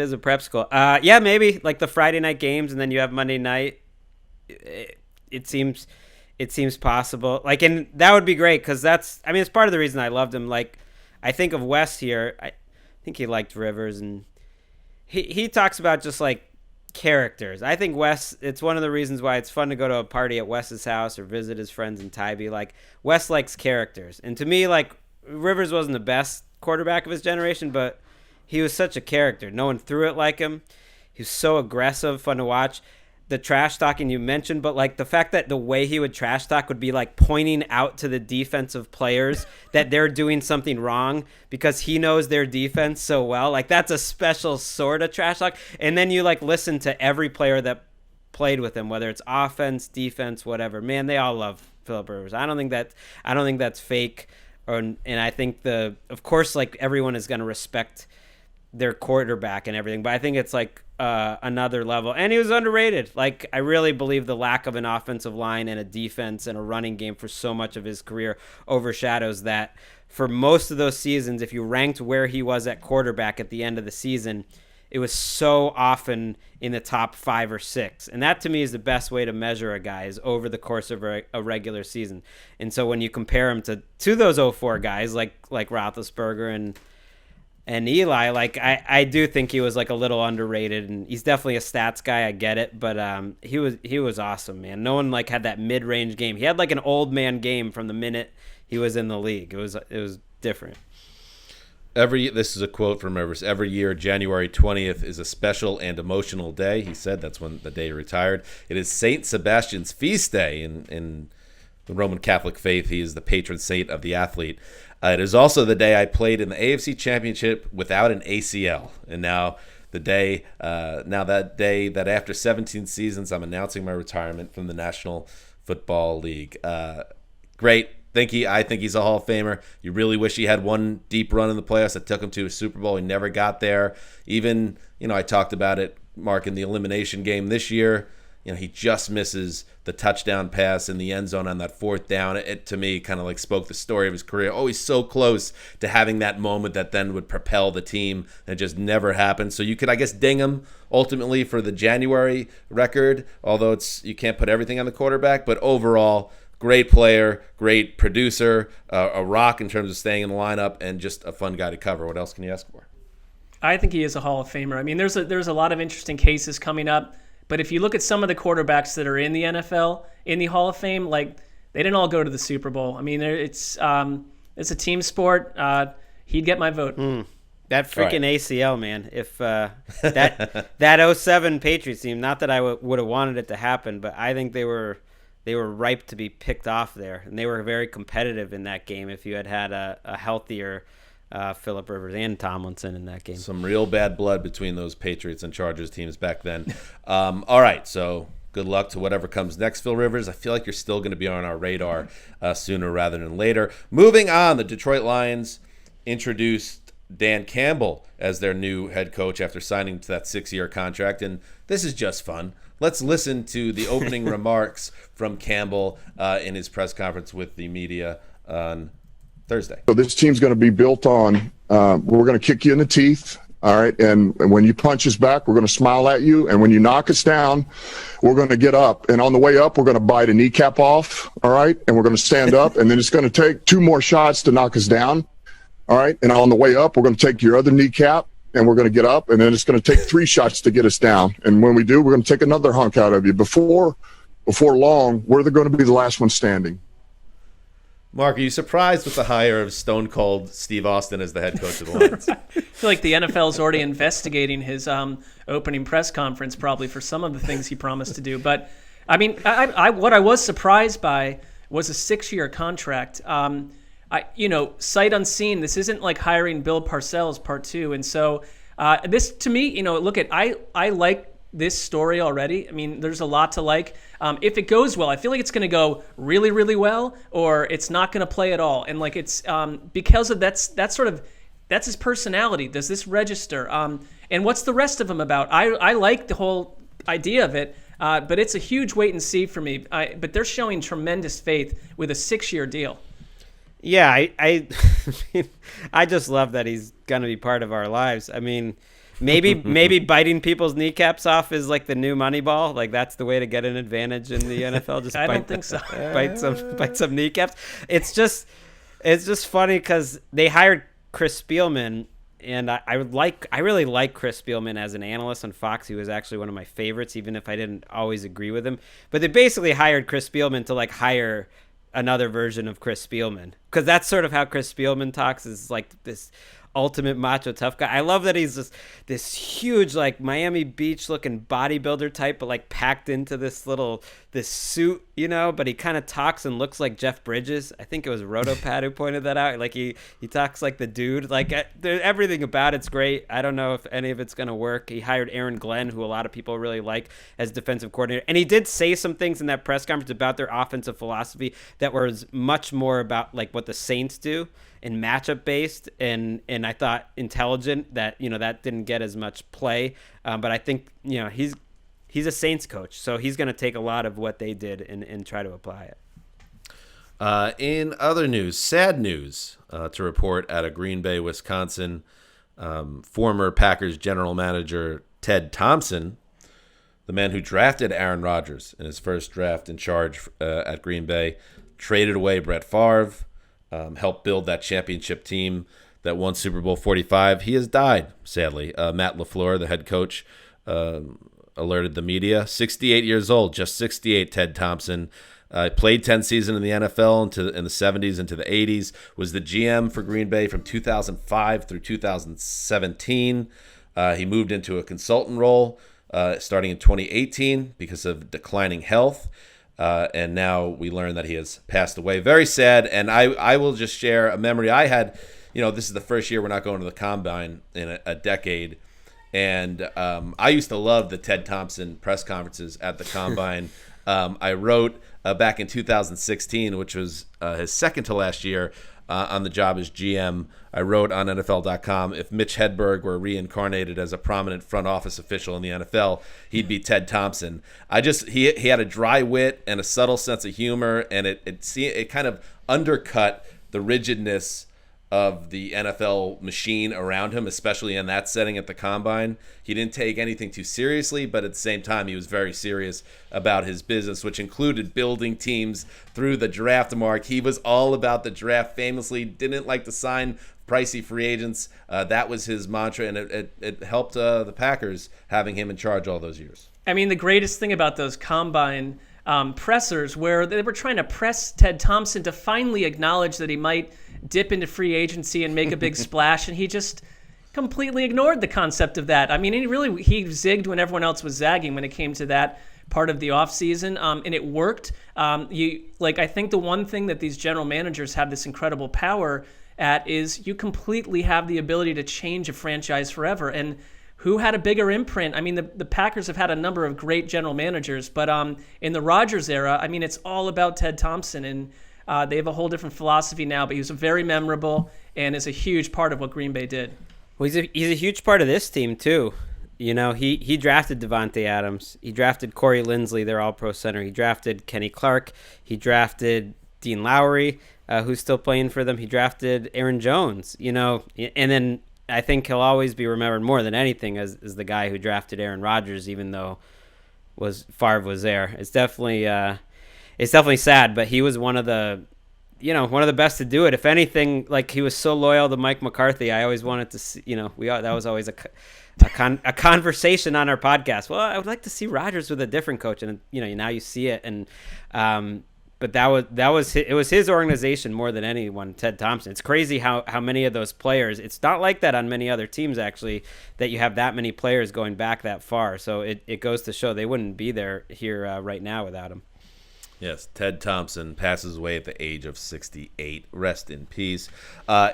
is a prep school. Yeah, maybe like the Friday night games, and then you have Monday night. It seems possible. Like, and that would be great because it's part of the reason I loved him. Like, I think of Wes here. I think he liked Rivers, and he talks about just like characters. I think Wes, it's one of the reasons why it's fun to go to a party at Wes's house or visit his friends in Tybee. Like, Wes likes characters. And to me, like, Rivers wasn't the best quarterback of his generation, but he was such a character. No one threw it like him. He was so aggressive, fun to watch. The trash talking you mentioned, but like the fact that the way he would trash talk would be like pointing out to the defensive players that they're doing something wrong because he knows their defense so well. Like, that's a special sort of trash talk. And then you like listen to every player that played with him, whether it's offense, defense, whatever. Man, they all love Phillip Rivers. I don't think that's fake. And I think of course, like, everyone is going to respect their quarterback and everything, but I think it's like another level. And he was underrated. Like, I really believe the lack of an offensive line and a defense and a running game for so much of his career overshadows that. For most of those seasons, if you ranked where he was at quarterback at the end of the season, it was so often in the top 5 or 6. And that to me is the best way to measure a guy, is over the course of a regular season. And so when you compare him to those 04 guys like Roethlisberger and Eli, like, I do think he was like a little underrated, and he's definitely a stats guy. I get it, but he was awesome, man. No one like had that mid-range game. He had like an old man game from the minute he was in the league. It was different. This is a quote from Rivers. Every year, January 20th is a special and emotional day. He said that's when the day he retired. It is Saint Sebastian's feast day in the Roman Catholic faith. He is the patron saint of the athlete. It is also the day I played in the AFC Championship without an ACL. And now that day that after 17 seasons, I'm announcing my retirement from the National Football League. Great. I think he's a Hall of Famer. You really wish he had one deep run in the playoffs that took him to a Super Bowl. He never got there. Even, I talked about it, Marc, in the elimination game this year. He just misses the touchdown pass in the end zone on that 4th down. It to me kind of like spoke the story of his career. He's so close to having that moment that then would propel the team, and it just never happened. So you could, I guess, ding him ultimately for the January record, although you can't put everything on the quarterback. But overall, great player, great producer, a rock in terms of staying in the lineup, and just a fun guy to cover. What else can you ask for? I think he is a Hall of Famer. I mean, there's a lot of interesting cases coming up. But if you look at some of the quarterbacks that are in the NFL, in the Hall of Fame, like, they didn't all go to the Super Bowl. I mean, it's a team sport. He'd get my vote. That freaking ACL, man. If that 07 Patriots team, not that I would have wanted it to happen, but I think they were ripe to be picked off there. And they were very competitive in that game if you had a healthier Phillip Rivers and Tomlinson in that game. Some real bad blood between those Patriots and Chargers teams back then. All right, so good luck to whatever comes next, Phil Rivers. I feel like you're still going to be on our radar sooner rather than later. Moving on, the Detroit Lions introduced Dan Campbell as their new head coach after signing to that 6-year contract, and this is just fun. Let's listen to the opening remarks from Campbell in his press conference with the media on Thursday. So this team's going to be built on, we're going to kick you in the teeth, all right? And when you punch us back, we're going to smile at you. And when you knock us down, we're going to get up. And on the way up, we're going to bite a kneecap off, all right? And we're going to stand up. And then it's going to take 2 more shots to knock us down. All right. And on the way up, we're going to take your other kneecap and we're going to get up, and then it's going to take 3 shots to get us down. And when we do, we're going to take another hunk out of you. Before long, we're going to be the last one standing. Marc, are you surprised with the hire of Stone Cold Steve Austin as the head coach of the Lions? I feel like the NFL is already investigating his opening press conference probably for some of the things he promised to do. But, I mean, what I was surprised by was a 6-year contract. Sight unseen, this isn't like hiring Bill Parcells part 2. And so this, to me, I like this story already. I mean, there's a lot to like. If it goes well, I feel like it's going to go really, really well, or it's not going to play at all. And like it's because of that's his personality. Does this register? And what's the rest of him about? I like the whole idea of it, but it's a huge wait and see for me. But they're showing tremendous faith with a 6-year deal. Yeah, I I just love that he's going to be part of our lives. I mean, maybe biting people's kneecaps off is like the new Moneyball. Like that's the way to get an advantage in the NFL. Just I don't think so. bite some kneecaps. It's just funny because they hired Chris Spielman, and I really like Chris Spielman as an analyst on Fox. He was actually one of my favorites, even if I didn't always agree with him. But they basically hired Chris Spielman to like hire another version of Chris Spielman, because that's sort of how Chris Spielman talks, is like this ultimate macho tough guy. I love that he's this huge like Miami Beach looking bodybuilder type, but like packed into this suit, but he kind of talks and looks like Jeff Bridges. I think it was Rotopad who pointed that out. Like he talks like the dude. Like everything about it's great. I don't know if any of it's going to work. He hired Aaron Glenn, who a lot of people really like, as defensive coordinator. And he did say some things in that press conference about their offensive philosophy that was much more about like what the Saints do and matchup based, and I thought intelligent. That that didn't get as much play, but I think he's a Saints coach, so he's going to take a lot of what they did and try to apply it. In other news, sad news to report out of Green Bay, Wisconsin, former Packers general manager Ted Thompson, the man who drafted Aaron Rodgers in his first draft in charge at Green Bay, traded away Brett Favre, helped build that championship team that won Super Bowl 45. He has died, sadly. Matt LaFleur, the head coach, alerted the media. 68 years old, just 68, Ted Thompson. Played 10 seasons in the NFL in the 70s into the 80s. Was the GM for Green Bay from 2005 through 2017. He moved into a consultant role starting in 2018 because of declining health. And now we learn that he has passed away. Very sad. And I will just share a memory I had. This is the first year we're not going to the Combine in a decade. And I used to love the Ted Thompson press conferences at the Combine. I wrote back in 2016, which was his second to last year on the job as GM. I wrote on NFL.com, if Mitch Hedberg were reincarnated as a prominent front office official in the NFL, he'd be Ted Thompson. He had a dry wit and a subtle sense of humor, and it kind of undercut the rigidness of the NFL machine around him, especially in that setting at the Combine. He didn't take anything too seriously, but at the same time, he was very serious about his business, which included building teams through the draft. Marc, he was all about the draft, famously didn't like to sign pricey free agents. That was his mantra, and it helped the Packers having him in charge all those years. I mean, the greatest thing about those Combine pressers, where they were trying to press Ted Thompson to finally acknowledge that he might dip into free agency and make a big splash, and he just completely ignored the concept of that. I mean, he zigged when everyone else was zagging when it came to that part of the offseason, and it worked. I think the one thing that these general managers have this incredible power at is you completely have the ability to change a franchise forever. And who had a bigger imprint? I mean, the Packers have had a number of great general managers, but in the Rodgers era, I mean, it's all about Ted Thompson, and they have a whole different philosophy now, but he was very memorable and is a huge part of what Green Bay did. Well, he's a huge part of this team, too. He drafted Devontae Adams. He drafted Corey Linsley, their all-pro center. He drafted Kenny Clark. He drafted Dean Lowry, who's still playing for them. He drafted Aaron Jones, and then I think he'll always be remembered more than anything as the guy who drafted Aaron Rodgers, even though Favre was there. It's definitely sad, but he was one of the one of the best to do it. If anything, like he was so loyal to Mike McCarthy, I always wanted to see, that was always a conversation on our podcast. Well, I would like to see Rodgers with a different coach, and now you see it. And but it was his organization more than anyone, Ted Thompson. It's crazy how many of those players. It's not like that on many other teams actually, that you have that many players going back that far. So it goes to show they wouldn't be there here right now without him. Yes, Ted Thompson passes away at the age of 68. Rest in peace.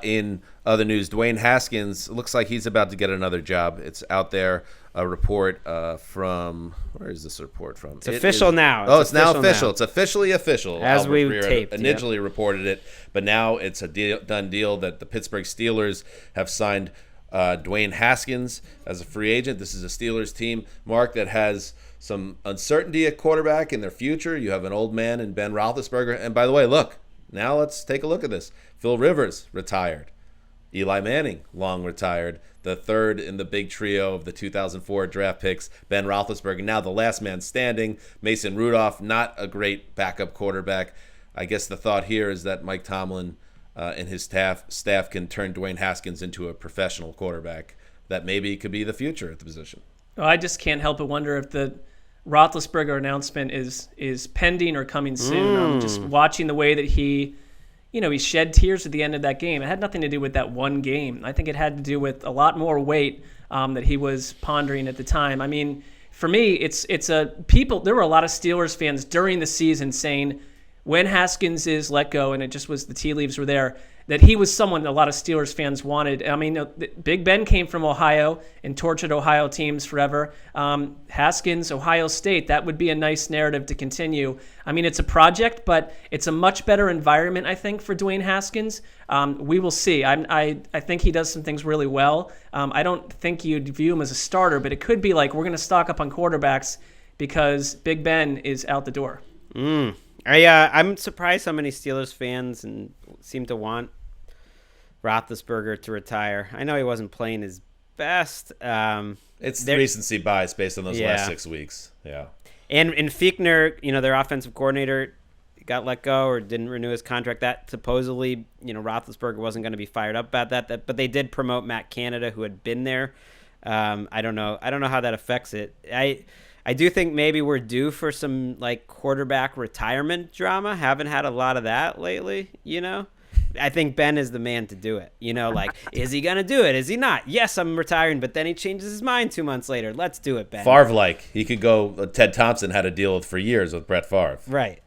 In other news, Dwayne Haskins looks like he's about to get another job. It's out there. A report from where is this report from? It's official now. It's now official. It's officially official. As Albert we Breer taped, initially reported it, but now it's a done deal that the Pittsburgh Steelers have signed Dwayne Haskins as a free agent. This is a Steelers team, Mark, that has some uncertainty at quarterback in their future. You have an old man in Ben Roethlisberger. And by the way, look, now let's take a look at this. Phil Rivers, retired. Eli Manning, long retired. The third in the big trio of the 2004 draft picks, Ben Roethlisberger, now the last man standing. Mason Rudolph, not a great backup quarterback. I guess the thought here is that Mike Tomlin and his staff can turn Dwayne Haskins into a professional quarterback that maybe could be the future at the position. Well, I just can't help but wonder if the Roethlisberger announcement is pending or coming soon. Just watching the way that he shed tears at the end of that game. It had nothing to do with that one game. I think it had to do with a lot more weight that he was pondering at the time. I mean, for me, there were a lot of Steelers fans during the season saying when Haskins is let go, and it just was the tea leaves were there, that he was someone a lot of Steelers fans wanted. I mean, Big Ben came from Ohio and tortured Ohio teams forever. Haskins, Ohio State, that would be a nice narrative to continue. I mean, it's a project, but it's a much better environment, I think, for Dwayne Haskins. We will see. I think he does some things really well. I don't think you'd view him as a starter, but it could be like we're going to stock up on quarterbacks because Big Ben is out the door. I'm surprised how many Steelers fans seem to want Roethlisberger to retire. I know he wasn't playing his best. It's recency bias based on those last 6 weeks. Yeah. And Fichtner, their offensive coordinator, got let go or didn't renew his contract. That supposedly, Roethlisberger wasn't going to be fired up about that. But they did promote Matt Canada, who had been there. I don't know how that affects it. I do think maybe we're due for some quarterback retirement drama. Haven't had a lot of that lately, I think Ben is the man to do it. Is he going to do it? Is he not? Yes, I'm retiring, but then he changes his mind 2 months later. Let's do it, Ben. Favre-like. He could go, Ted Thompson had a deal for years with Brett Favre. Right.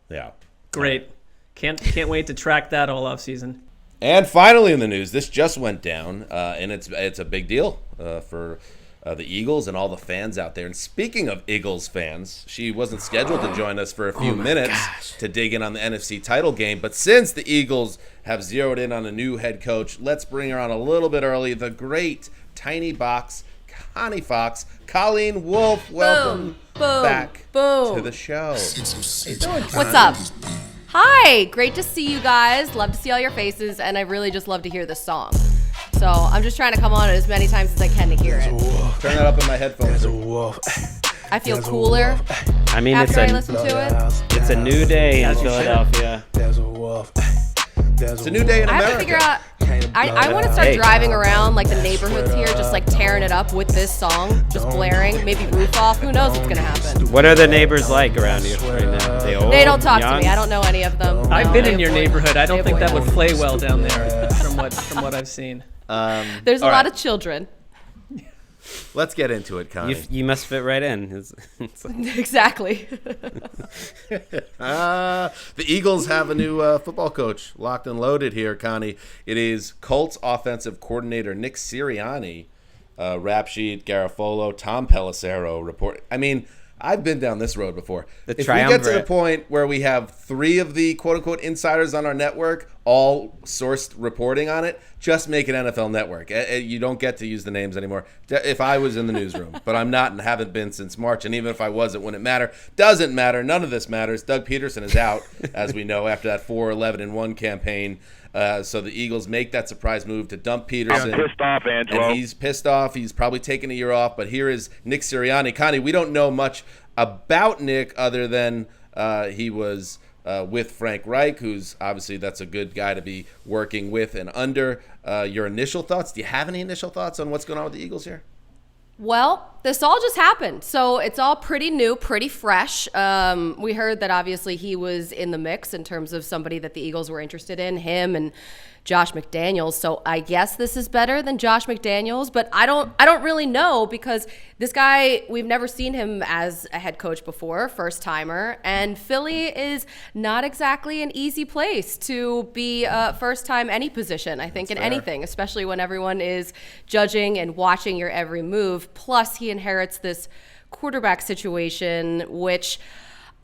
Yeah. Great. Can't wait to track that all off season. And finally in the news, this just went down, and it's a big deal for the Eagles and all the fans out there. And speaking of Eagles fans, she wasn't scheduled to join us for a few minutes to dig in on the NFC title game. But since the Eagles have zeroed in on a new head coach, let's bring her on a little bit early. The great Tiny Box, Connie Fox, Colleen Wolfe. Welcome back to the show. What's up? Hi, great to see you guys. Love to see all your faces, and I really just love to hear this song. So I'm just trying to come on as many times as I can to hear it. Turn that up in my headphones. I feel cooler I mean, after I listen to it. It's a new day in Philadelphia. It's a new day in I America. have to figure out. I want to start driving around the neighborhoods here, just tearing it up with this song, just blaring. Maybe roof off. Who knows what's gonna happen? What are the neighbors like around you right now? They don't talk to me. I don't know any of them. I've been in your neighborhood. I don't think that would play well down there, from what I've seen. There's a lot of children. Let's get into it, Connie. You must fit right in. Exactly. The Eagles have a new football coach locked and loaded here, Connie. It is Colts offensive coordinator Nick Sirianni, rap sheet, Garofalo, Tom Pelissero report. I mean, I've been down this road before. If we get to the point where we have 3 of the quote-unquote insiders on our network all sourced reporting on it, just make an NFL network. You don't get to use the names anymore. If I was in the newsroom, but I'm not and haven't been since March, and even if I was, it wouldn't matter. Doesn't matter. None of this matters. Doug Peterson is out, as we know, after that 4-11-1 campaign. So the Eagles make that surprise move to dump Peterson. I'm pissed off, Angelo. And he's pissed off. He's probably taking a year off. But here is Nick Sirianni. Connie, we don't know much about Nick other than He was with Frank Reich, who's obviously that's a good guy to be working with and under. Your initial thoughts? Do you have any initial thoughts on what's going on with the Eagles here? Well, this all just happened. So it's all pretty new, pretty fresh. We heard that obviously he was in the mix in terms of somebody that the Eagles were interested in, him and Josh McDaniels. So I guess this is better than Josh McDaniels, but I don't really know, because this guy, we've never seen him as a head coach before, first timer, and Philly is not exactly an easy place to be first time any position, I think. That's in fair. Anything, especially when everyone is judging and watching your every move. Plus he inherits this quarterback situation, which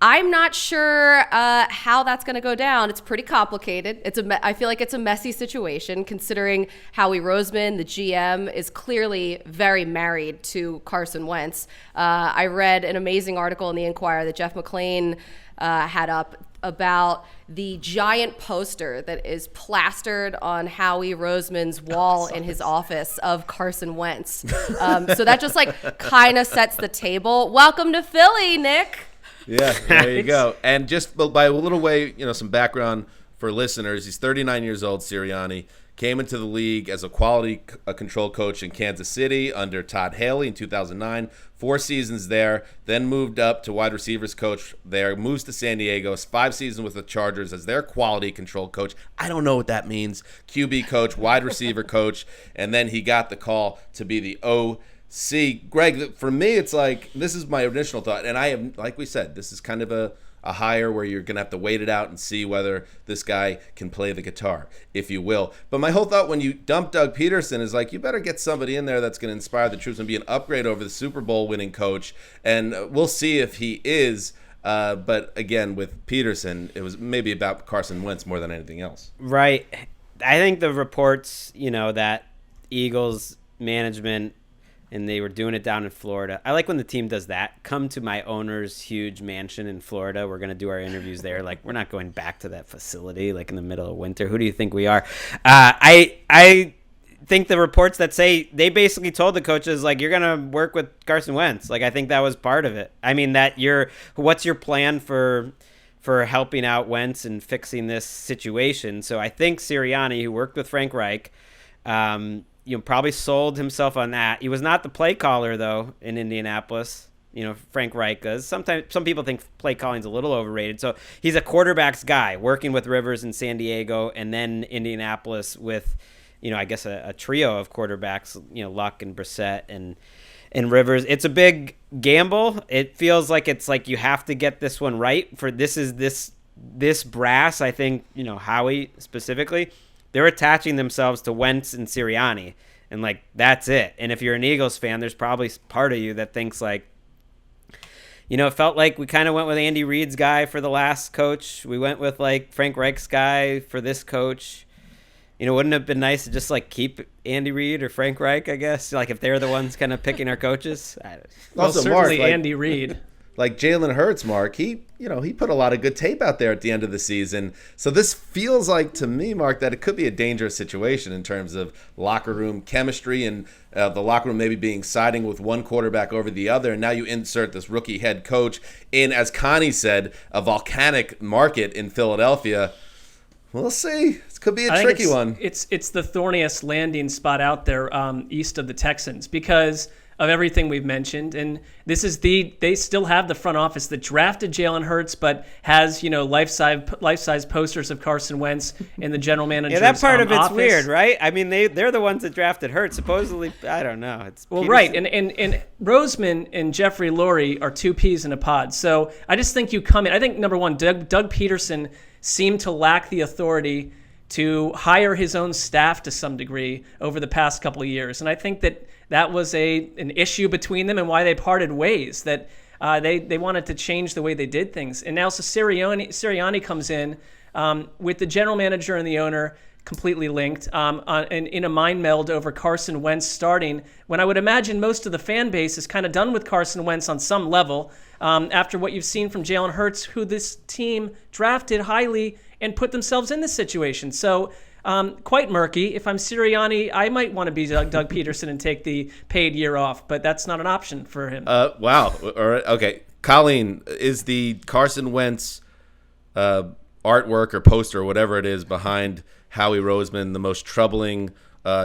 I'm not sure how that's going to go down. It's pretty complicated. I feel like it's a messy situation, considering Howie Roseman, the GM, is clearly very married to Carson Wentz. I read an amazing article in the Inquirer that Jeff McClain had up about the giant poster that is plastered on Howie Roseman's wall in his office of Carson Wentz. So that just kind of sets the table. Welcome to Philly, Nick. Yeah, there you go. And just by a little way, some background for listeners. He's 39 years old, Sirianni. Came into the league as a quality control coach in Kansas City under Todd Haley in 2009. 4 seasons there, then moved up to wide receivers coach there, moves to San Diego, 5 seasons with the Chargers as their quality control coach. I don't know what that means. QB coach, wide receiver coach, and then he got the call to be the OC. Gregg, for me, it's this is my initial thought, and I have, like we said, this is kind of a hire where you're going to have to wait it out and see whether this guy can play the guitar, if you will. But my whole thought when you dump Doug Peterson is you better get somebody in there that's going to inspire the troops and be an upgrade over the Super Bowl winning coach. And we'll see if he is. But again, with Peterson, it was maybe about Carson Wentz more than anything else. Right. I think the reports, that Eagles management, and they were doing it down in Florida. I like when the team does that. Come to my owner's huge mansion in Florida. We're going to do our interviews there. We're not going back to that facility in the middle of winter. Who do you think we are? I think the reports that say they basically told the coaches, you're going to work with Carson Wentz. I think that was part of it. I mean, what's your plan for helping out Wentz and fixing this situation? So I think Sirianni, who worked with Frank Reich, probably sold himself on that. He was not the play caller, though, in Indianapolis. Frank Reich does. Sometimes some people think play calling's a little overrated. So he's a quarterbacks guy, working with Rivers in San Diego, and then Indianapolis with, I guess a trio of quarterbacks, Luck and Brissett and Rivers. It's a big gamble. It feels like it's you have to get this one right. For this brass, I think, Howie specifically, they're attaching themselves to Wentz and Sirianni, and that's it. And if you're an Eagles fan, there's probably part of you that thinks it felt like we kind of went with Andy Reid's guy for the last coach. We went with Frank Reich's guy for this coach. Wouldn't it have been nice to just keep Andy Reid or Frank Reich, I guess? If they're the ones kind of picking our coaches. Also, certainly Marc, Andy Reid. Jalen Hurts, Marc, he put a lot of good tape out there at the end of the season. So this feels to me, Marc, that it could be a dangerous situation in terms of locker room chemistry and the locker room maybe being siding with one quarterback over the other. And now you insert this rookie head coach in, as Connie said, a volcanic market in Philadelphia. We'll see. This could be a tricky one. It's the thorniest landing spot out there east of the Texans because of everything we've mentioned. And this is they still have the front office that drafted Jalen Hurts, but has, life-size posters of Carson Wentz in the general manager's that part of it's office. Weird, right? I mean, they're the ones that drafted Hurts. Supposedly, I don't know. It's well, right. And Roseman and Jeffrey Lurie are 2 peas in a pod. So I just think you come in. I think, number one, Doug Peterson seemed to lack the authority to hire his own staff to some degree over the past couple of years. And I think that was an issue between them and why they parted ways, that they wanted to change the way they did things. And now Sirianni comes in with the general manager and the owner completely linked in a mind meld over Carson Wentz starting, when I would imagine most of the fan base is kind of done with Carson Wentz on some level after what you've seen from Jalen Hurts, who this team drafted highly and put themselves in this situation. So quite murky. If I'm Sirianni, I might want to be Doug Peterson and take the paid year off, but that's not an option for him. Wow. All right. Okay. Colleen, is the Carson Wentz artwork or poster or whatever it is behind Howie Roseman the most troubling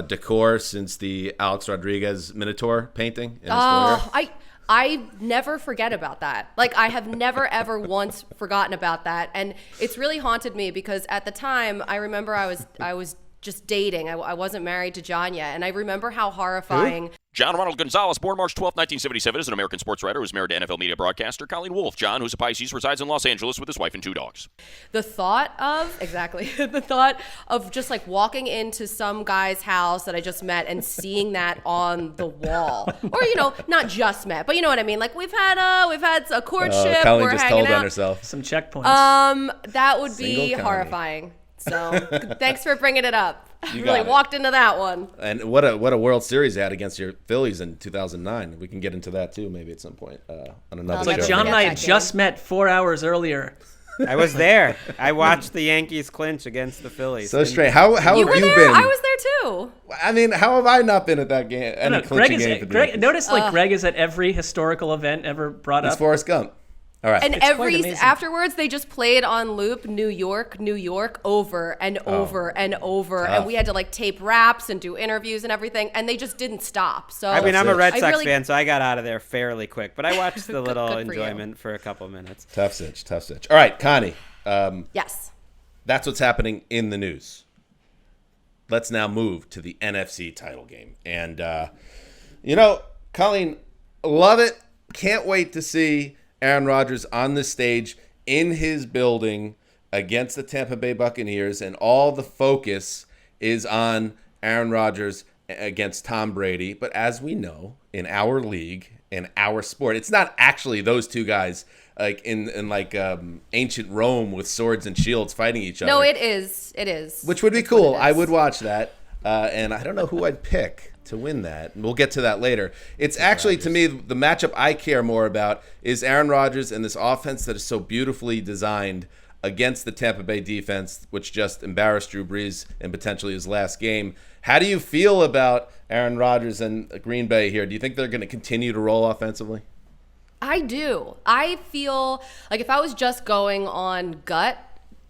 decor since the Alex Rodriguez Minotaur painting in his foyer? I never forget about that. Like, I have never, ever once forgotten about that. And it's really haunted me because at the time, I remember I was just dating. I wasn't married to John yet. And I remember how horrifying. Who? John Ronald Gonzalez, born March 12, 1977, is an American sports writer who's married to NFL media broadcaster Colleen Wolfe. John, who's a Pisces, resides in Los Angeles with his wife and 2 dogs. The thought of just like walking into some guy's house that I just met and seeing that on the wall, or not just met, but you know what I mean. Like we've had a courtship. Colleen we're just hanging told out. on herself. Some checkpoints. That would be Single horrifying. So thanks for bringing it up. You really got it. walked into that one. And what a World Series they had against your Phillies in 2009. We can get into that too, maybe at some point on another It's show. Like John and I had that just met 4 hours earlier. I was there. I watched the Yankees clinch against the Phillies. So strange. How You have were you there. been? I was there too. I mean, how have I not been at that game? Any clinching game for the Yankees? Notice Gregg is at every historical event ever brought It's up. Forrest Gump. All right. And It's quite amazing. afterwards, they just played on loop New York, over and over and over. Tough. And we had to like tape raps and do interviews and everything. And they just didn't stop. So I mean, I'm a Red I Sox really- fan, so I got out of there fairly quick. But I watched the little good for you. enjoyment for a couple minutes. Tough sitch. All right, Connie. Yes. That's what's happening in the news. Let's now move to the NFC title game. And, Colleen, love it. Can't wait to see Aaron Rodgers on the stage in his building against the Tampa Bay Buccaneers. And all the focus is on Aaron Rodgers against Tom Brady. But as we know, in our league, in our sport, it's not actually those two guys like in ancient Rome with swords and shields fighting each other. No, it is. It is. Which would be It's cool. what it I is. would watch that. And I don't know who I'd pick to win that. And we'll get to that later. It's actually, to me, the matchup I care more about is Aaron Rodgers and this offense that is so beautifully designed against the Tampa Bay defense, which just embarrassed Drew Brees in potentially his last game. How do you feel about Aaron Rodgers and Green Bay here? Do you think they're going to continue to roll offensively? I do. I feel like if I was just going on gut,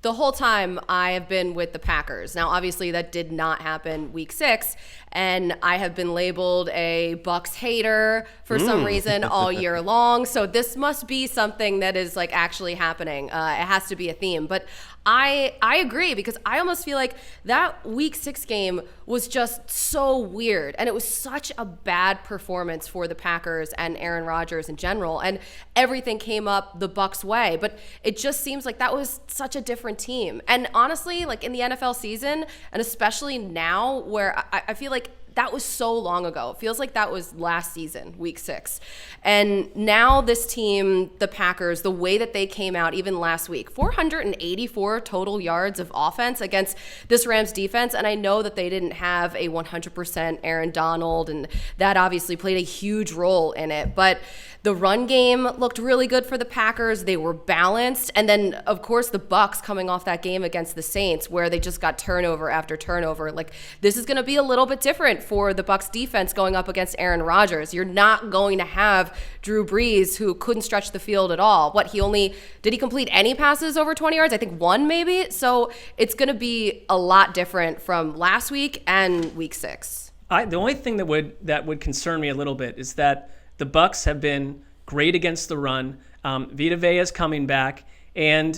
the whole time I have been with the Packers. Now, obviously, that did not happen week 6, and I have been labeled a Bucs hater for some reason all year long. So this must be something that is like actually happening. It has to be a theme. But I agree, because I almost feel like that week 6 game was just so weird, and it was such a bad performance for the Packers and Aaron Rodgers in general, and everything came up the Bucs way. But it just seems like that was such a different team. And honestly, like in the NFL season, and especially now where I feel like that was so long ago. It feels like that was last season, week 6. And now this team, the Packers, the way that they came out even last week, 484 total yards of offense against this Rams defense. And I know that they didn't have a 100% Aaron Donald, and that obviously played a huge role in it. But the run game looked really good for the Packers. They were balanced. And then, of course, the Bucs coming off that game against the Saints, where they just got turnover after turnover. Like, this is going to be a little bit different for the Bucs defense going up against Aaron Rodgers. You're not going to have Drew Brees, who couldn't stretch the field at all. Did he complete any passes over 20 yards? I think 1 maybe. So it's going to be a lot different from last week and week 6. The only thing that would concern me a little bit is that the Bucs have been great against the run. Vita Vea's coming back, and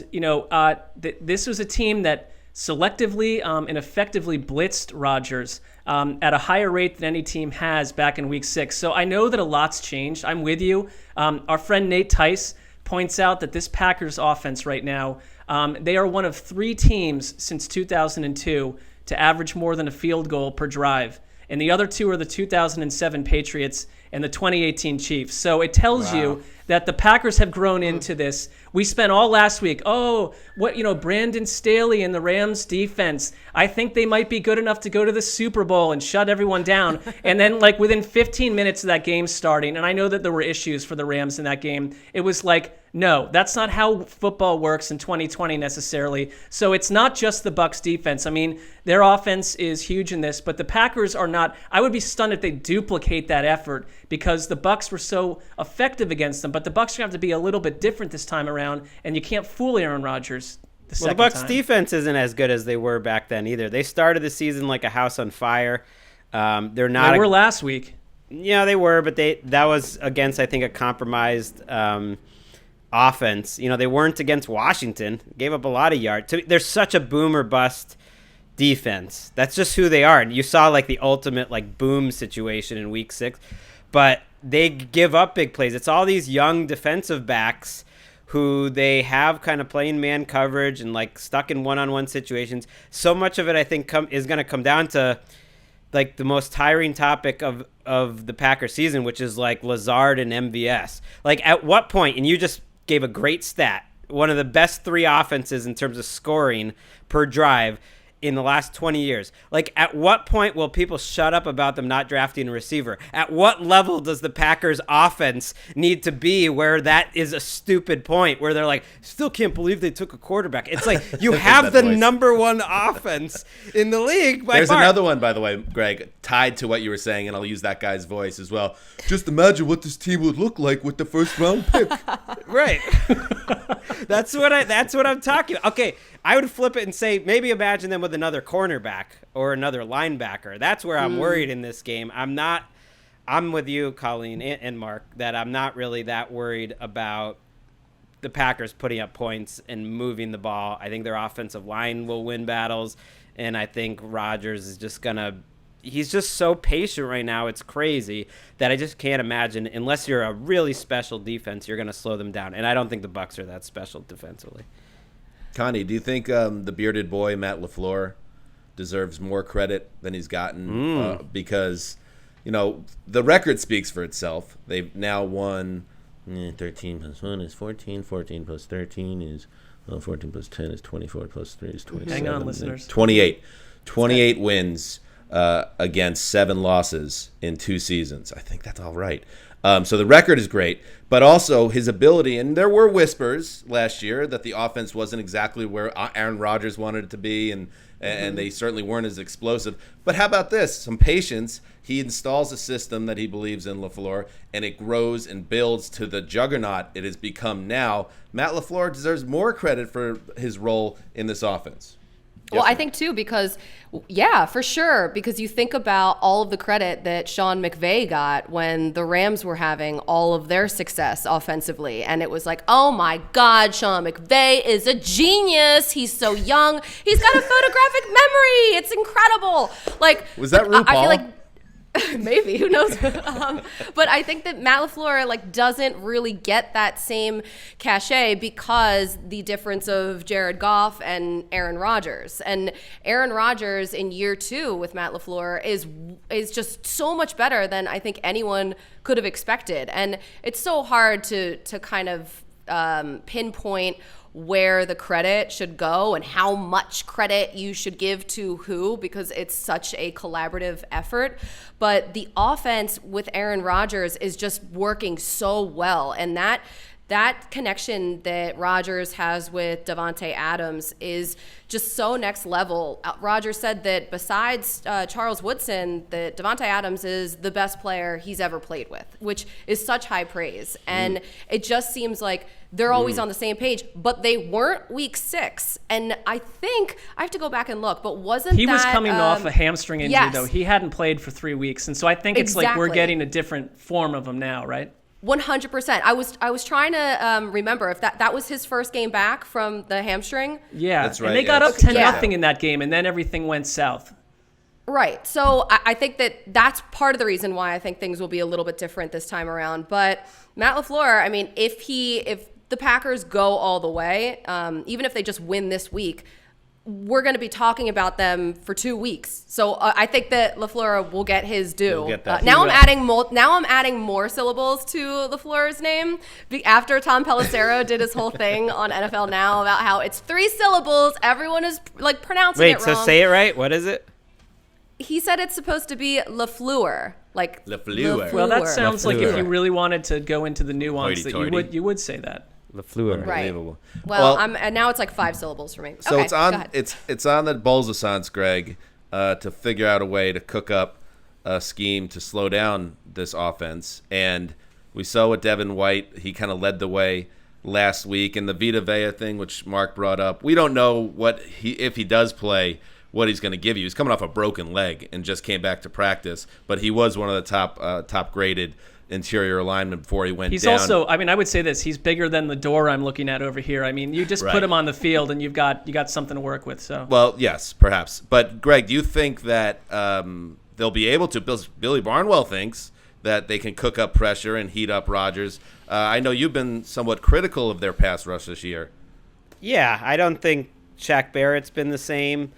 this was a team that selectively and effectively blitzed Rodgers at a higher rate than any team has back in week 6. So I know that a lot's changed. I'm with you. Our friend Nate Tice points out that this Packers offense right now, they are one of 3 teams since 2002 to average more than a field goal per drive. And the other 2 are the 2007 Patriots and the 2018 Chiefs. So it tells you that the Packers have grown into this. We spent all last week, Brandon Staley and the Rams defense, I think they might be good enough to go to the Super Bowl and shut everyone down. And then within 15 minutes of that game starting, and I know that there were issues for the Rams in that game, it was like No, that's not how football works in 2020 necessarily. So it's not just the Bucs defense. I mean, their offense is huge in this, but the Packers are not. I would be stunned if they duplicate that effort because the Bucs were so effective against them. But the Bucs are going to have to be a little bit different this time around, and you can't fool Aaron Rodgers the Bucs defense isn't as good as they were back then either. They started the season like a house on fire. They're not. They were last week. Yeah, they were, but that was against, I think, a compromised offense. They weren't against Washington. Gave up a lot of yards. They're such a boom or bust defense. That's just who they are. And you saw like the ultimate like boom situation in week 6. But they give up big plays. It's all these young defensive backs who they have kind of playing man coverage and like stuck in one-on-one situations. So much of it, I think, is going to come down to like the most tiring topic of the Packers season, which is like Lazard and MVS. Like at what point, and you just gave a great stat, one of the best 3 offenses in terms of scoring per drive in the last 20 years. Like, at what point will people shut up about them not drafting a receiver? At what level does the Packers offense need to be where that is a stupid point where they're like, still can't believe they took a quarterback? It's like, you have the number 1 offense in the league by There's far. another one, by the way, Greg, tied to what you were saying, and I'll use that guy's voice as well. Just imagine what this team would look like with the first round pick. Right. That's what I'm talking about. Okay, I would flip it and say maybe imagine them with another cornerback or another linebacker. That's where I'm worried in this game. I'm with you, Colleen and Marc, that I'm not really that worried about the Packers putting up points and moving the ball. I think their offensive line will win battles, and I think Rodgers is just he's just so patient right now. It's crazy that I just can't imagine, unless you're a really special defense, you're going to slow them down. And I don't think the Bucs are that special defensively. Connie, do you think the bearded boy, Matt LaFleur, deserves more credit than he's gotten? Because, the record speaks for itself. They've now won 13 plus 1 is 14. 14 plus 13 is 14 plus 10 is 24 plus 3 is 27. Hang on, listeners. 28. 28 wins against 7 losses in 2 seasons. I think that's all right. So the record is great, but also his ability, and there were whispers last year that the offense wasn't exactly where Aaron Rodgers wanted it to be, and they certainly weren't as explosive. But how about this? Some patience. He installs a system that he believes in, LaFleur, and it grows and builds to the juggernaut it has become now. Matt LaFleur deserves more credit for his role in this offense. Well, I think too, because, yeah, for sure, because you think about all of the credit that Sean McVay got when the Rams were having all of their success offensively. And it was like, oh my God, Sean McVay is a genius. He's so young. He's got a photographic memory. It's incredible. Like, was that RuPaul? I feel like maybe, who knows? But I think that Matt LaFleur doesn't really get that same cachet because the difference of Jared Goff and Aaron Rodgers. And Aaron Rodgers in year 2 with Matt LaFleur is just so much better than I think anyone could have expected. And it's so hard to kind of pinpoint where the credit should go and how much credit you should give to who, because it's such a collaborative effort. But the offense with Aaron Rodgers is just working so well. And that connection that Rodgers has with Davante Adams is just so next level. Rodgers said that besides Charles Woodson, that Davante Adams is the best player he's ever played with, which is such high praise. And it just seems like they're always on the same page, but they weren't week 6. And I think, I have to go back and look, but wasn't he He was coming off a hamstring injury, yes. though. He hadn't played for 3 weeks. And so I think it's like we're getting a different form of him now, right? 100%. I was trying to remember if that was his first game back from the hamstring. Yeah, that's right. And they got up 10-0 in that game, and then everything went south. Right. So I think that's part of the reason why I think things will be a little bit different this time around. But Matt LaFleur, I mean, if the Packers go all the way, even if they just win this week, we're going to be talking about them for 2 weeks. So I think that LaFleur will get his due. He'll get that. Now I'm adding more syllables to LaFleur's name after Tom Pelissero did his whole thing on NFL Now about how it's 3 syllables. Everyone is pronouncing it wrong. Wait, so say it right. What is it? He said it's supposed to be LaFleur. LaFleur. Well, that sounds like if LaFleur. you really wanted to go into the nuance that Hoity-toity. you would say that. LaFleur. Right. Unbelievable. Well, and now it's like 5 syllables for me. So okay, it's on go ahead. it's on the Bolzasants, Greg, to figure out a way to cook up a scheme to slow down this offense. And we saw with Devin White, he kind of led the way last week. And the Vita Vea thing, which Marc brought up, we don't know if he does play, what he's going to give you. He's coming off a broken leg and just came back to practice, but he was one of the top graded interior linemen before he went He's down. also, I mean, I would say this, he's bigger than the door I'm looking at over here. I mean, you just Right. put him on the field and you got something to work with. So Well, yes, perhaps. But Greg, do you think that they'll be able to? Billy Barnwell thinks that they can cook up pressure and heat up Rodgers. I know you've been somewhat critical of their pass rush this year. Yeah, I don't think Shaq Barrett's been the same.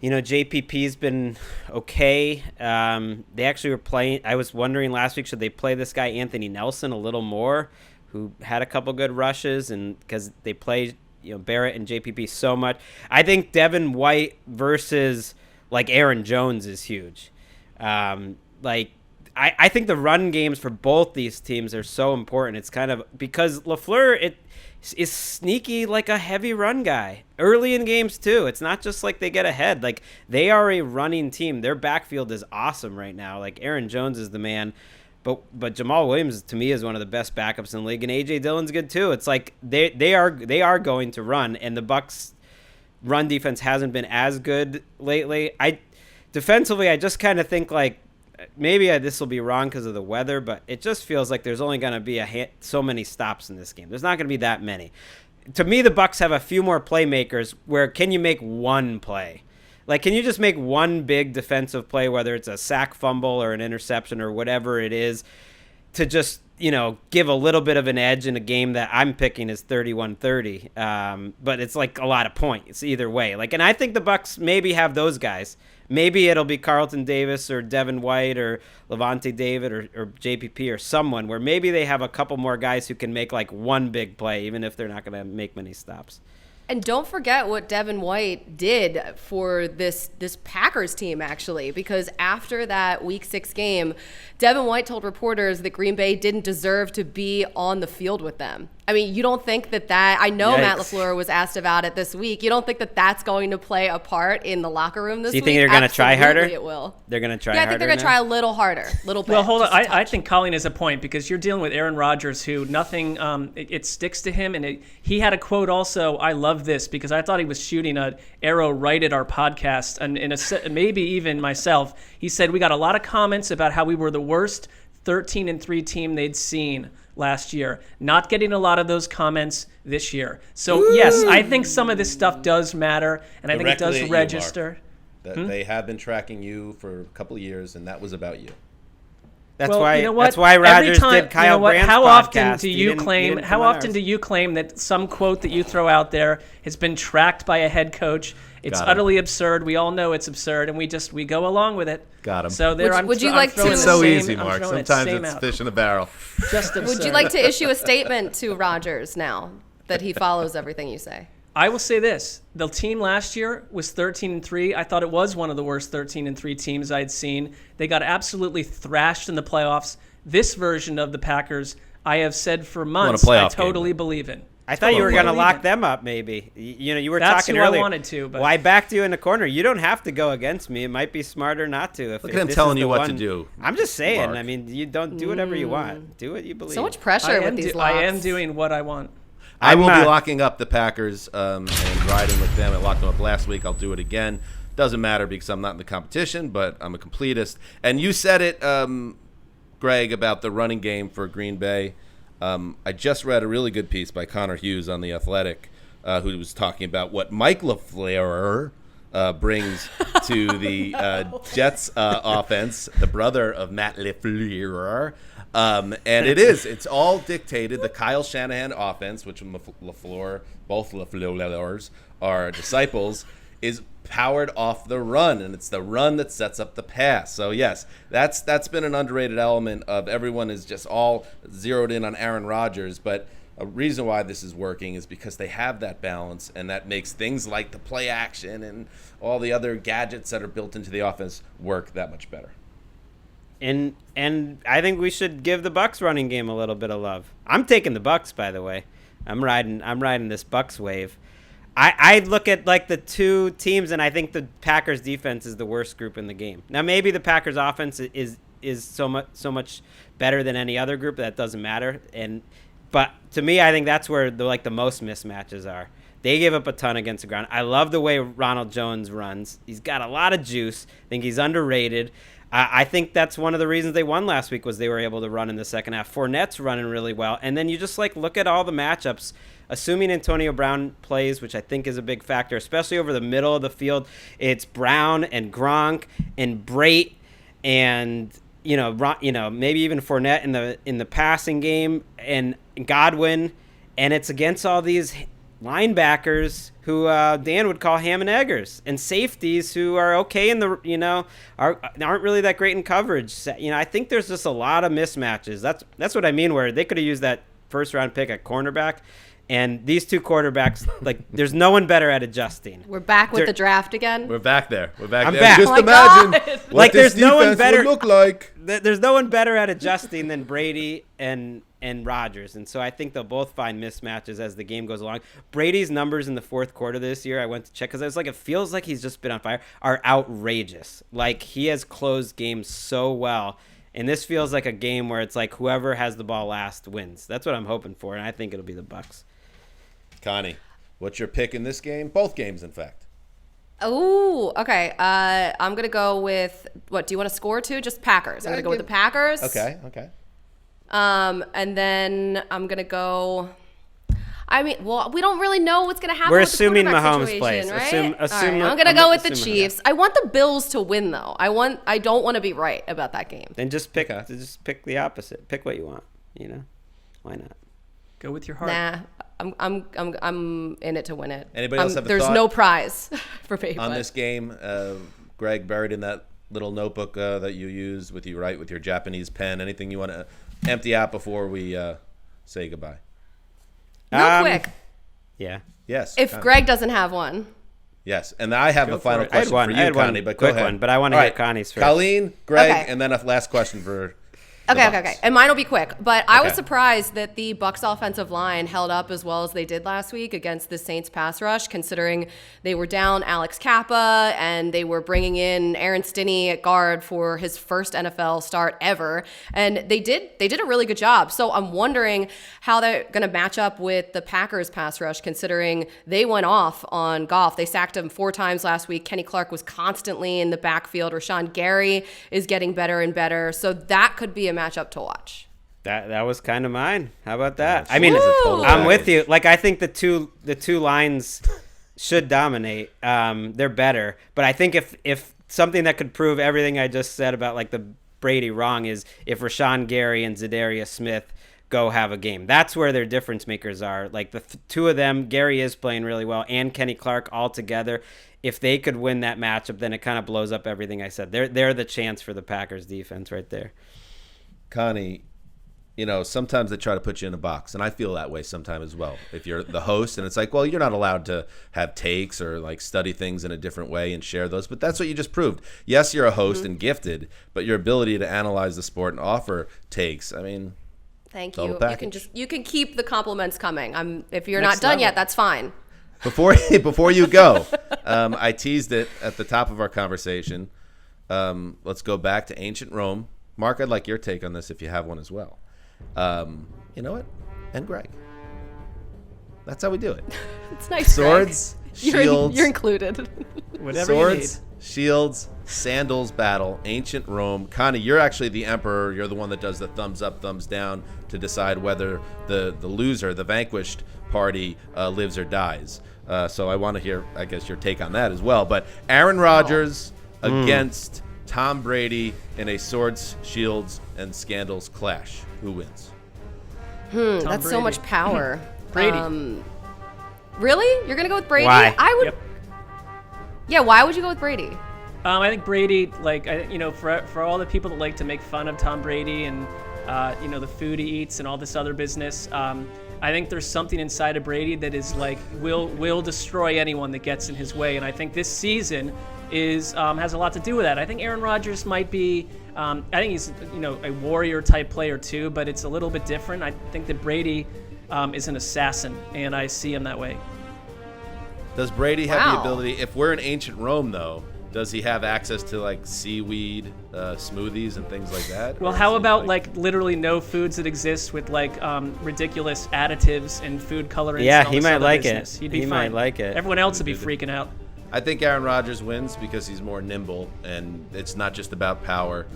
You know, JPP's been okay. They actually were playing. I was wondering last week, should they play this guy Anthony Nelson a little more, who had a couple good rushes, and because they play, Barrett and JPP so much. I think Devin White versus like Aaron Jones is huge. I think the run games for both these teams are so important. It's kind of because LaFleur is sneaky like a heavy run guy early in games too. It's not just like they get ahead. Like they are a running team. Their backfield is awesome right now. Like Aaron Jones is the man, but Jamal Williams to me is one of the best backups in the league, and AJ Dillon's good too. It's like they are going to run, and the Bucs run defense hasn't been as good lately. Defensively, I just kind of think like maybe this will be wrong because of the weather, but it just feels like there's only going to be so many stops in this game. There's not going to be that many. To me, the Bucs have a few more playmakers where can you make one play? Like, can you just make one big defensive play, whether it's a sack, fumble, or an interception or whatever it is, to just, give a little bit of an edge in a game that I'm picking is 31-30. But it's like a lot of points either way. And I think the Bucs maybe have those guys. Maybe it'll be Carlton Davis or Devin White or Levante David or JPP or someone where maybe they have a couple more guys who can make like one big play, even if they're not going to make many stops. And don't forget what Devin White did for this Packers team, actually, because after that Week 6 game, Devin White told reporters that Green Bay didn't deserve to be on the field with them. I mean, you don't think that I know Yikes. Matt LaFleur was asked about it this week. You don't think that that's going to play a part in the locker room this week? Do you think they're going to try harder? It will. They're going to try harder. Yeah, I think they're going to try a little harder, little bit. Well, hold on. just a I touch. think Colleen has a point because you're dealing with Aaron Rodgers, who nothing, it sticks to him. And he had a quote also, I love this, because I thought he was shooting an arrow right at our podcast and maybe even myself. He said, we got a lot of comments about how we were the worst 13-3 team they'd seen last year. Not getting a lot of those comments this year. So, yes, I think some of this stuff does matter, and I think it does register. They have been tracking you for a couple of years, and that was about you. That's Well, why. you know what? That's why Every Rodgers time- did Kyle Brandt's How podcast. often do you claim? How often do you claim that some quote that you throw out there has been tracked by a head coach? It's Got him. utterly absurd. We all know it's absurd, and we go along with it. Got him. So there, Would you like throwing to- It's the so same- easy, I'm Marc. throwing it Sometimes same it's out. fish in a barrel. Just absurd. Would you like to issue a statement to Rodgers now that he follows everything you say? I will say this: the team last year was 13-3. I thought it was one of the worst 13-3 teams I'd seen. They got absolutely thrashed in the playoffs. This version of the Packers, I have said for months, I playoff totally game. believe in. I thought you were going to Believe lock it. them up, maybe. You were That's talking who I earlier. wanted to, but- Well, I backed you in the corner. You don't have to go against me. It might be smarter not to. Look at him telling you what to do. I'm just saying. Marc. I mean, you don't do whatever you want. Do what you believe. So much pressure with these locks. I am doing what I want. I will be I'm not- locking up the Packers and riding with them. I locked them up last week. I'll do it again. Doesn't matter because I'm not in the competition, but I'm a completist. And you said it, Greg, about the running game for Green Bay. I just read a really good piece by Connor Hughes on The Athletic, who was talking about what Mike LaFleur brings to the Jets offense, the brother of Matt LaFleur. And it's all dictated. The Kyle Shanahan offense, which LaFleur, both LaFleurs are disciples, is powered off the run, and it's the run that sets up the pass. So yes, that's been an underrated element of everyone is just all zeroed in on Aaron Rodgers, but a reason why this is working is because they have that balance, and that makes things like the play action and all the other gadgets that are built into the offense work that much better. And I think we should give the Bucs running game a little bit of love. I'm taking the Bucs, by the way. I'm riding this Bucks wave. I look at like the two teams, and I think the Packers defense is the worst group in the game. Now maybe the Packers offense is so much better than any other group that doesn't matter. But to me, I think that's where the most mismatches are. They give up a ton against the ground. I love the way Ronald Jones runs. He's got a lot of juice. I think he's underrated. I think that's one of the reasons they won last week was they were able to run in the second half. Fournette's running really well. And then you just look at all the matchups. Assuming Antonio Brown plays, which I think is a big factor, especially over the middle of the field, it's Brown and Gronk and Brate and maybe even Fournette in the passing game and Godwin, and it's against all these linebackers who Dan would call ham and eggers, and safeties who are okay in the aren't really that great in coverage. I think there's just a lot of mismatches. That's what I mean. Where they could have used that first round pick at cornerback. And these two quarterbacks, there's no one better at adjusting. We're back with the draft again. We're back there. I'm there. back. Just Oh my imagine God. what this there's no one defense better would look like. There's no one better at adjusting than Brady and Rodgers. And so I think they'll both find mismatches as the game goes along. Brady's numbers in the fourth quarter this year, I went to check because I was it feels like he's just been on fire, are outrageous. He has closed games so well. And this feels like a game where it's whoever has the ball last wins. That's what I'm hoping for, and I think it'll be the Bucks. Connie, what's your pick in this game? Both games, in fact. Oh, okay. I'm going to go with, what, do you want to score too? Just Packers. I'm going to go with the Packers. Okay. And then I'm going to go, we don't really know what's going to happen We're with the assuming quarterback Mahomes situation, plays. right? Assume All right, I'm going to go with the assuming, Chiefs. I want the Bills to win, though. I don't want to be right about that game. Then just pick the opposite. Pick what you want, Why not? Go with your heart. Nah. I'm in it to win it. Anybody else have a There's thought no prize for me. on this game? Greg, buried in that little notebook that you use with your Japanese pen. Anything you want to empty out before we say goodbye? Real quick. Yeah. Yes. If Connie. Greg doesn't have one. Yes, and I have a final it. I had question one. for I you, had one Connie. But quick go ahead. one, but I want to All hear Connie's first. Colleen, Greg, Okay. and then a last question for. Okay. And mine will be quick. But I was surprised that the Bucs offensive line held up as well as they did last week against the Saints pass rush, considering they were down Alex Kappa and they were bringing in Aaron Stinney at guard for his first NFL start ever. And they did a really good job. So I'm wondering how they're going to match up with the Packers pass rush, considering they went off on Goff. They sacked him 4 times last week. Kenny Clark was constantly in the backfield. Rashawn Gary is getting better and better. So that could be a matchup to watch. That was kind of mine. How about that? I mean, I'm with you. I think the two lines should dominate. They're better, but I think if something that could prove everything I just said about the Brady wrong is if Rashawn Gary and Zadarius Smith go have a game. That's where their difference makers are. The two of them, Gary is playing really well, and Kenny Clark all together. If they could win that matchup, then it kind of blows up everything I said. They're the chance for the Packers defense right there. Connie, sometimes they try to put you in a box, and I feel that way sometimes as well. If you're the host, and it's you're not allowed to have takes or study things in a different way and share those, but that's what you just proved. Yes, you're a host and gifted, but your ability to analyze the sport and offer takes, Thank total you. package. You can keep the compliments coming. If you're Next not done level. yet, that's fine. Before you go, I teased it at the top of our conversation. Let's go back to ancient Rome. Marc, I'd like your take on this if you have one as well. You know what? And Greg. That's how we do it. It's nice. Swords, Greg. shields. You're included. Whatever Swords, shields, sandals battle, ancient Rome. Connie, you're actually the emperor. You're the one that does the thumbs up, thumbs down to decide whether the loser, the vanquished party, lives or dies. So I want to hear, I guess, your take on that as well. But Aaron Rodgers against Tom Brady in a swords, shields, and scandals clash. Who wins? That's so much power. Brady. Really? You're going to go with Brady? Why? I would. Yep. Yeah, why would you go with Brady? I think Brady, for all the people that like to make fun of Tom Brady and the food he eats and all this other business, I think there's something inside of Brady that is will destroy anyone that gets in his way, and I think this season has a lot to do with that. I think Aaron Rodgers might be. I think he's a warrior type player too, but it's a little bit different. I think that Brady is an assassin, and I see him that way. Does Brady have the Wow. ability? If we're in ancient Rome, though, does he have access to like seaweed smoothies and things like that? Well, Or how is he, about like literally no foods that exist with like ridiculous additives and food colorants? Yeah, and all he this might other like business? it. He'd be He fine. might like it. Everyone else would be freaking out. I think Aaron Rodgers wins because he's more nimble, and it's not just about power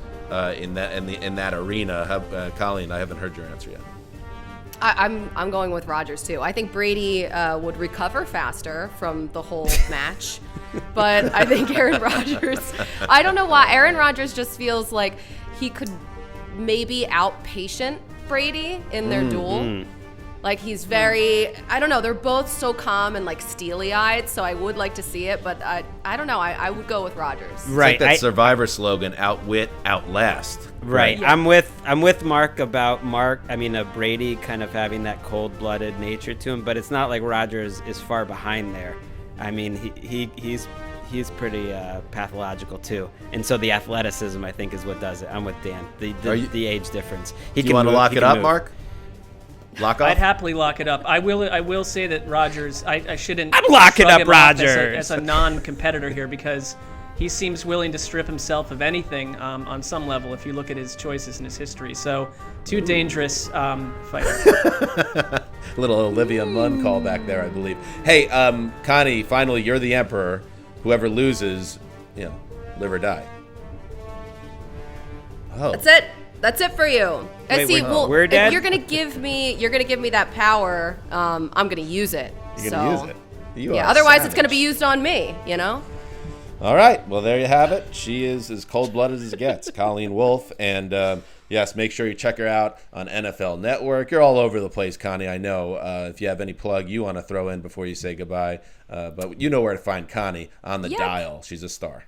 in that arena. Colleen, I haven't heard your answer yet. I'm going with Rodgers too. I think Brady would recover faster from the whole match, but I think Aaron Rodgers. I don't know why Aaron Rodgers just feels like he could maybe outpatient Brady in their duel. Like he's very, I don't know. They're both so calm and like steely-eyed, so I would like to see it, but I don't know. I would go with Rodgers. It's Right. like that Survivor slogan: outwit, outlast. Right. Yeah. I'm with Marc about Brady kind of having that cold-blooded nature to him, but it's not like Rodgers is far behind there. I mean, he's pretty pathological too, and so the athleticism I think is what does it. I'm with Dan. The age difference. Do you want to lock it up, Mark? Lock off? I'd happily lock it up. I will say that Rodgers. I shouldn't. I'm locking shrug up him off Rodgers. as a non-competitor here because he seems willing to strip himself of anything on some level. If you look at his choices and his history, so too dangerous fighter. Little Olivia Munn call back there, I believe. Hey, Connie, finally, you're the emperor. Whoever loses, live or die. Oh, That's it for you. Wait, See, we're dead? if you're gonna give me that power, I'm gonna use it. you're gonna use it. You Yeah. are Otherwise, it's gonna savage. be used on me. You know. All right. Well, there you have it. She is as cold-blooded as it gets, Colleen Wolfe. And yes, make sure you check her out on NFL Network. You're all over the place, Connie, I know. If you have any plug you want to throw in before you say goodbye. But you know where to find Connie on the dial. She's a star.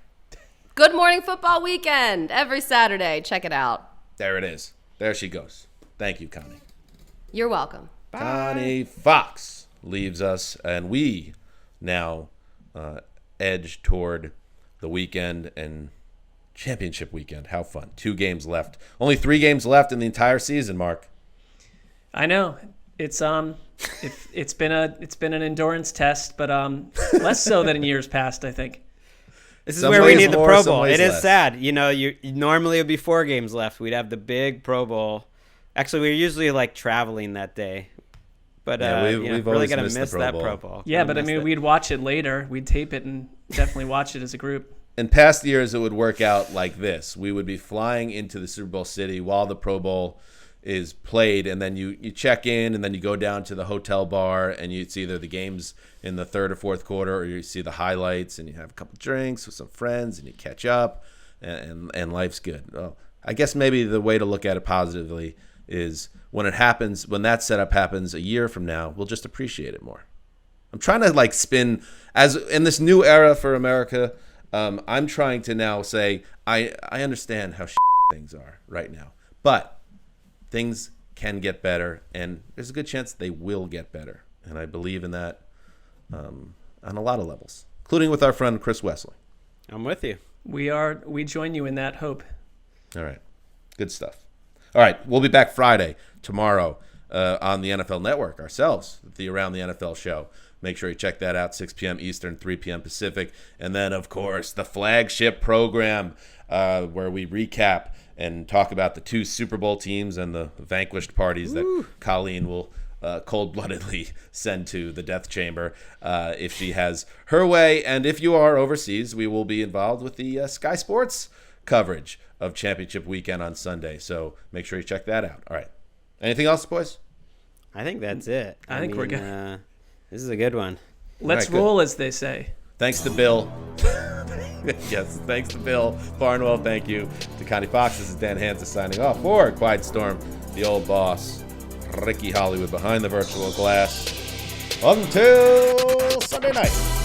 Good Morning Football Weekend every Saturday. Check it out. There it is. There she goes. Thank you, Connie. You're welcome. Connie Fox leaves us, and we now edge toward the weekend and championship weekend. How fun. 2 games left. Only 3 games left in the entire season, Mark. I know it's it's been an endurance test, but less so than in years past, I think. This is Some where we ways need the more, Pro some Bowl. ways It is less. sad. You normally it would be 4 games left. We'd have the big Pro Bowl. Actually, we're usually like traveling that day. But Yeah, we've really always gonna missed the miss Pro that Bowl. Pro Bowl. Yeah, Gonna but I miss mean, it. we'd watch it later. We'd tape it and definitely watch it as a group. In past years, it would work out like this. We would be flying into the Super Bowl city while the Pro Bowl is played, and then you check in, and then you go down to the hotel bar, and it's either the games in the 3rd or 4th quarter, or you see the highlights, and you have a couple drinks with some friends, and you catch up, and life's good. Well, I guess maybe the way to look at it positively is when it happens, when that setup happens a year from now, we'll just appreciate it more. I'm trying to spin as in this new era for America. I'm trying to now say I understand how things are right now, but things can get better, and there's a good chance they will get better, and I believe in that on a lot of levels, including with our friend Chris Wesley. I'm with you. We join you in that hope. All right, good stuff. All right, we'll be back Friday, tomorrow, on the NFL Network ourselves, the Around the NFL show. Make sure you check that out, 6 p.m. Eastern, 3 p.m. Pacific. And then, of course, the flagship program where we recap and talk about the 2 Super Bowl teams and the vanquished parties that Colleen will cold-bloodedly send to the death chamber if she has her way. And if you are overseas, we will be involved with the Sky Sports coverage of Championship Weekend on Sunday. So make sure you check that out. All right. Anything else, boys? I think that's it. I think we're good. This is a good one. Let's All right, roll, as they say. Thanks to Bill. Yes, thanks to Bill Barnwell. Thank you to Connie Fox. This is Dan Hanzus signing off for Quiet Storm, the old boss, Ricky Hollywood behind the virtual glass. Until Sunday night.